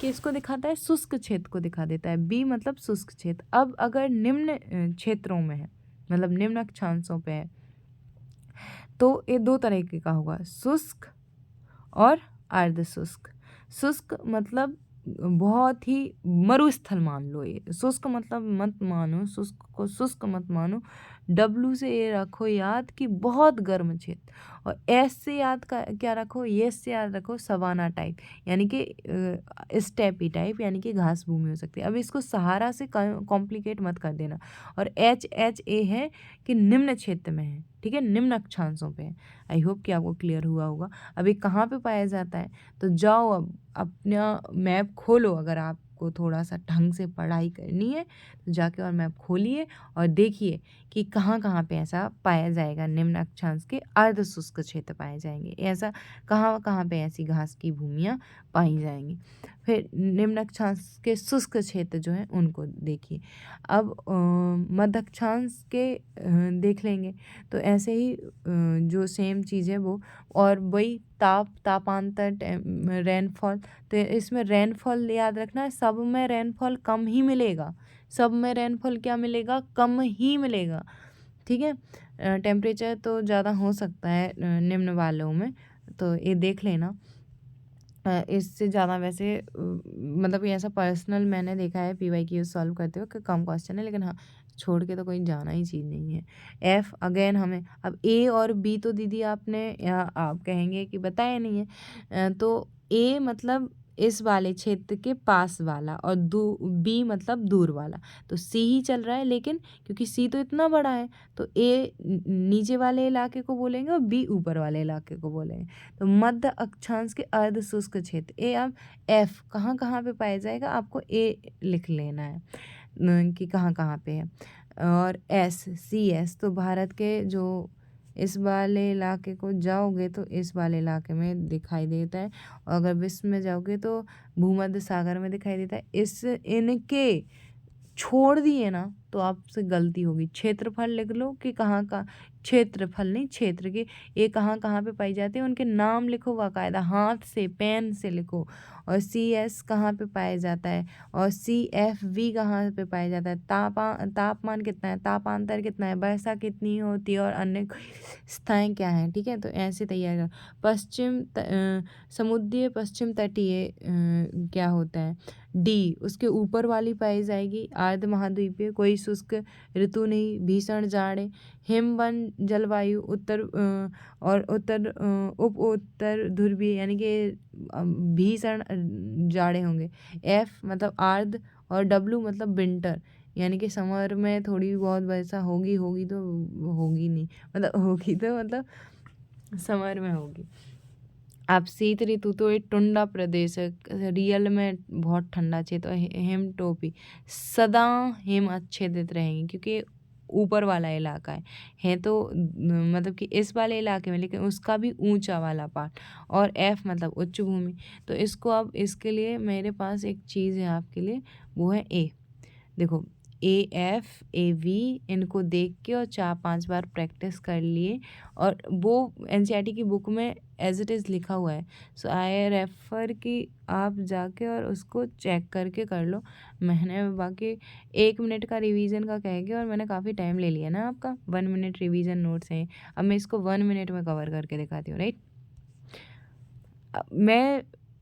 Speaker 2: किसको दिखाता है, शुष्क क्षेत्र को दिखा देता है, बी मतलब शुष्क क्षेत्र। अब अगर निम्न क्षेत्रों में है, मतलब निम्न अक्षांशों पे है, तो ये 2 तरीके का होगा, शुष्क और अर्ध शुष्क। शुष्क मतलब बहुत ही मरुस्थल मान लो, ये शुष्क मतलब मत मानो, शुष्क को शुष्क मत मानो। डब्लू से ये रखो याद कि बहुत गर्म क्षेत्र, और एस से याद का क्या रखो, एस से याद रखो सवाना टाइप, यानी कि स्टेपी टाइप, यानी कि घास भूमि हो सकती है। अब इसको सहारा से कॉम्प्लिकेट मत कर देना। और एच ए है कि निम्न क्षेत्र में है, ठीक है, निम्न अक्षांशों पे है। आई होप कि आपको क्लियर हुआ होगा। अभी कहाँ पे पाया जाता है, तो जाओ अब अपना मैप खोलो, अगर आपको थोड़ा सा ढंग से पढ़ाई करनी है तो जाके और मैप खोलिए और देखिए कि कहाँ कहाँ पे ऐसा पाया जाएगा, निम्न अक्षांश के अर्ध शुष्क क्षेत्र पाए जाएंगे, ऐसा कहाँ कहाँ पे ऐसी घास की भूमियाँ पाई जाएंगी। फिर निम्न अक्षांश के शुष्क क्षेत्र जो हैं उनको देखिए। अब मध्य अक्षांश के देख लेंगे, तो ऐसे ही जो सेम चीज़ है वो, और वही तापांतर रेनफॉल। तो इसमें रेनफॉल याद रखना है, सब में रेनफॉल कम ही मिलेगा, सब में रेनफॉल क्या मिलेगा, कम ही मिलेगा, ठीक है। टेम्परेचर तो ज़्यादा हो सकता है निम्न वालों में, तो ये देख लेना। इससे ज़्यादा वैसे मतलब ये ऐसा पर्सनल मैंने देखा है PYQ सॉल्व करते हुए कि कम क्वेश्चन है, लेकिन हाँ छोड़ के तो कोई जाना ही चीज़ नहीं है। एफ अगेन हमें, अब ए और बी तो दीदी आपने या आप कहेंगे कि बताया नहीं है, तो ए मतलब इस वाले क्षेत्र के पास वाला, और बी मतलब दूर वाला। तो सी ही चल रहा है, लेकिन क्योंकि सी तो इतना बड़ा है तो ए नीचे वाले इलाके को बोलेंगे और बी ऊपर वाले इलाके को बोलेंगे। तो मध्य अक्षांश के अर्ध शुष्क क्षेत्र ए। अब एफ कहाँ कहाँ पे पाया जाएगा, आपको ए लिख लेना है कि कहाँ कहाँ पे है। और एस तो भारत के जो इस वाले इलाके को जाओगे तो इस वाले इलाके में दिखाई देता है, और अगर विश्व में जाओगे तो भूमध्य सागर में दिखाई देता है। इनके छोड़ दिए ना तो आपसे गलती होगी। क्षेत्रफल लिख लो कि कहाँ का, क्षेत्रफल नहीं क्षेत्र के, ये कहाँ कहाँ पे पाई जाती है, उनके नाम लिखो बाकायदा, हाथ से पेन से लिखो। और CS कहाँ पे पाया जाता है, और CFV कहाँ पे पाया जाता है, तापमान कितना है, तापांतर कितना है, वर्षा कितनी होती है, और अन्य स्थाएँ क्या हैं, ठीक है। तो ऐसे तैयार करो। समुद्रीय पश्चिम तटीय क्या होता है, डी उसके ऊपर वाली पाई जाएगी। अर्ध महाद्वीपीय, कोई शुष्क ऋतु नहीं, भीषण जाड़े, हिमवन जलवायु, और उप उत्तर ध्रुवीय, यानी कि भीषण जाड़े होंगे। एफ मतलब अर्ध, और डब्लू मतलब विंटर, यानी कि समर में थोड़ी बहुत वर्षा होगी तो होगी नहीं, मतलब होगी तो मतलब समर में होगी। अब शीत ऋतु तो एक ठंडा प्रदेश है, रियल में बहुत ठंडा क्षेत्र। हिम टोपी सदा हिम आच्छादित रहेंगे, क्योंकि ऊपर वाला इलाका है तो मतलब कि इस वाले इलाके में, लेकिन उसका भी ऊंचा वाला पार्ट, और एफ मतलब उच्च भूमि। तो इसको अब इसके लिए मेरे पास एक चीज़ है आपके लिए, वो है ए। देखो AF AV इनको देख के और 4-5 बार प्रैक्टिस कर लिए, और वो NCERT की बुक में एज इट इज़ लिखा हुआ है। सो आई रेफर कि आप जाके और उसको चेक करके कर लो। मैंने बाकी 1 मिनट का रिवीजन का कह के, और मैंने काफ़ी टाइम ले लिया ना आपका, 1 मिनट रिवीजन नोट्स हैं। अब मैं इसको 1 मिनट में कवर करके दिखाती हूँ, राइट। मैं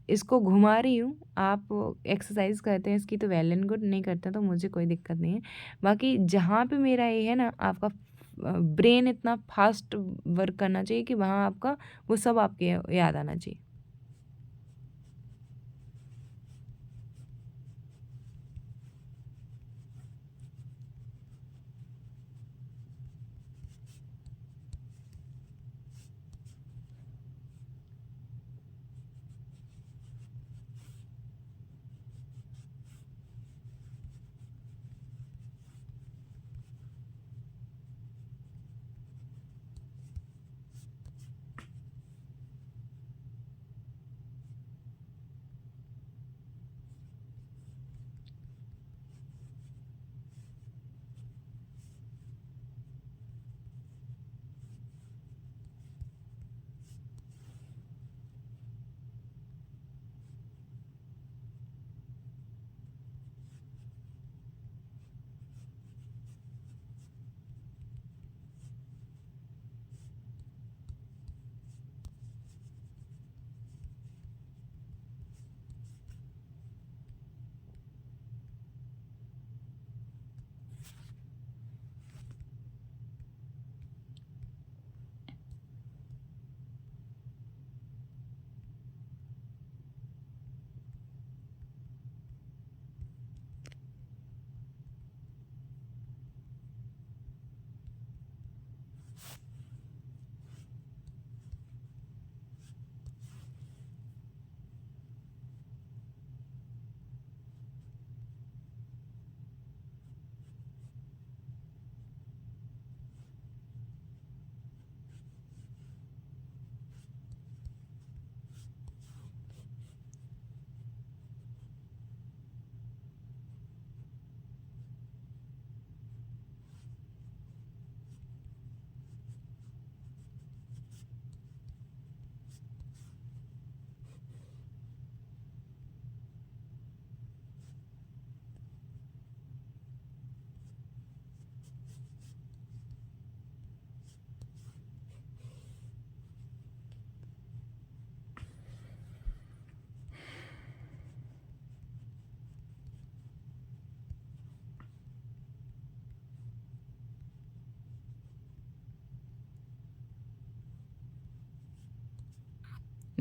Speaker 2: इसको घुमा रही हूँ, आप एक्सरसाइज करते हैं इसकी तो वेल एंड गुड, नहीं करते तो मुझे कोई दिक्कत नहीं है। बाकी जहाँ पे मेरा ये है ना, आपका ब्रेन इतना फास्ट वर्क करना चाहिए कि वहाँ आपका वो सब आपके याद आना चाहिए।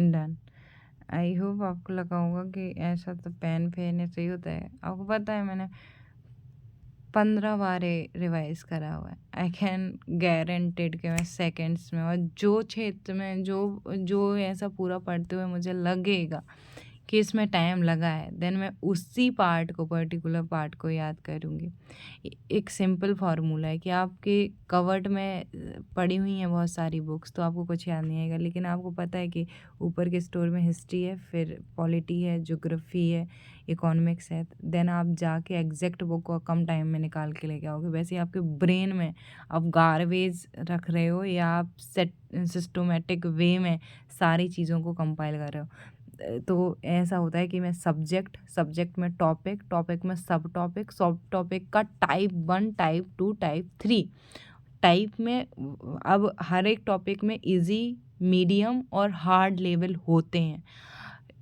Speaker 2: डन। आई होप आपको लगा होगा कि ऐसा तो पेन फेरने से ही होता है। आपको पता है मैंने 15 बार रिवाइज करा हुआ है। आई कैन गारंटेड कि मैं सेकंड्स में, और जो क्षेत्र में जो ऐसा पूरा पढ़ते हुए मुझे लगेगा कि इसमें टाइम लगा है, देन मैं उसी पार्ट को, पर्टिकुलर पार्ट को याद करूँगी। एक सिंपल फार्मूला है कि आपके कवर्ड में पड़ी हुई हैं बहुत सारी बुक्स, तो आपको कुछ याद नहीं आएगा, लेकिन आपको पता है कि ऊपर के स्टोर में हिस्ट्री है, फिर पॉलिटी है, ज्योग्राफी है, इकोनॉमिक्स है, देन आप जाके एग्जैक्ट बुक को कम टाइम में निकाल के लेके आओगे। वैसे ही आपके ब्रेन में आप गारबेज रख रहे हो, या आप सिस्टमेटिक वे में सारी चीज़ों को कंपाइल कर रहे हो। तो ऐसा होता है कि मैं सब्जेक्ट में टॉपिक में सब टॉपिक का टाइप 1, टाइप 2, टाइप 3 टाइप में। अब हर एक टॉपिक में इजी, मीडियम और हार्ड लेवल होते हैं।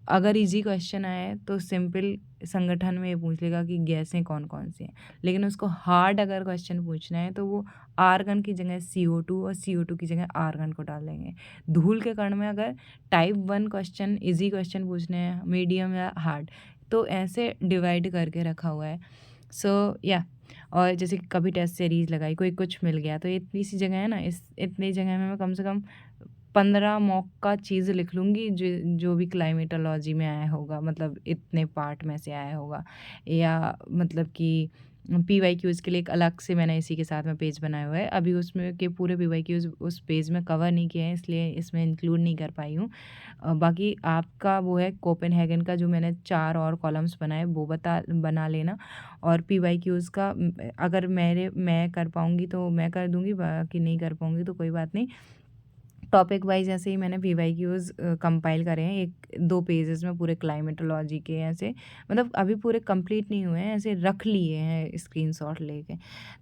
Speaker 2: अगर इजी क्वेश्चन आए तो सिंपल संगठन में ये पूछ लेगा कि गैसें कौन कौन सी हैं, लेकिन उसको हार्ड अगर क्वेश्चन पूछना है तो वो आर्गन की जगह CO2 और CO2 की जगह आर्गन को डाल देंगे। धूल के कण में अगर टाइप 1 क्वेश्चन, इजी क्वेश्चन पूछने हैं, मीडियम या हार्ड, तो ऐसे डिवाइड करके रखा हुआ है। सो या और जैसे कि कभी टेस्ट सीरीज लगाई, कोई कुछ मिल गया, तो इतनी सी जगह है ना, इस इतनी जगह में मैं कम से कम 15 मॉक का चीज़ लिख लूँगी, जो भी क्लाइमेटोलॉजी में आया होगा, मतलब इतने पार्ट में से आया होगा, या मतलब कि
Speaker 1: PYQs के लिए एक अलग से मैंने इसी के साथ में पेज बनाया हुआ है। अभी उसमें के पूरे PYQs उस पेज में कवर नहीं किए हैं, इसलिए इसमें इंक्लूड नहीं कर पाई हूँ। बाकी आपका वो है कोपेनहेगन का जो मैंने 4 और कॉलम्स बनाए वो बना लेना। और PYQs का अगर मैं कर पाऊँगी तो मैं कर दूँगी, बाकी नहीं कर पाऊँगी तो कोई बात नहीं। टॉपिक वाइज ऐसे ही मैंने PYQs कंपाइल करे हैं 1-2 पेजेस में पूरे क्लाइमेटोलॉजी के, ऐसे मतलब अभी पूरे कंप्लीट नहीं हुए हैं, ऐसे रख लिए हैं स्क्रीनशॉट लेके।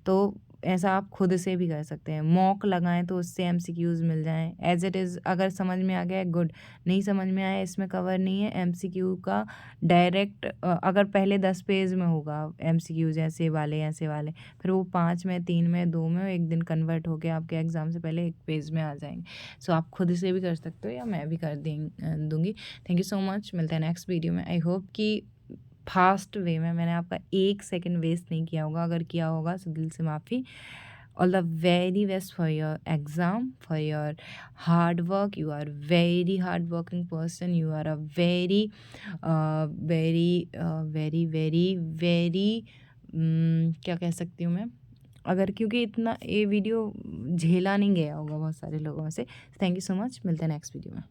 Speaker 1: तो ऐसा आप खुद से भी कर सकते हैं, मॉक लगाएं तो उससे MCQs मिल जाएं एज इट इज़। अगर समझ में आ गया गुड, नहीं समझ में आया इसमें कवर नहीं है MCQ का डायरेक्ट। अगर पहले 10 पेज में होगा MCQs ऐसे वाले, फिर वो 5 में, 3 में, 2 में एक दिन कन्वर्ट होके आपके एग्ज़ाम से पहले 1 पेज में आ जाएंगे। सो आप खुद से भी कर सकते हो या मैं भी कर दूँगी। थैंक यू सो मच, मिलते हैं नेक्स्ट वीडियो में। आई होप कि फास्ट वे में मैंने आपका 1 सेकंड वेस्ट नहीं किया होगा, अगर किया होगा तो दिल से माफ़ी। All the very best for your exam, for your hard work. You are very hard working person, you are a very very क्या कह सकती हूँ मैं, अगर क्योंकि इतना ये वीडियो झेला नहीं गया होगा बहुत सारे लोगों से। थैंक यू सो मच, मिलते हैं नेक्स्ट वीडियो में।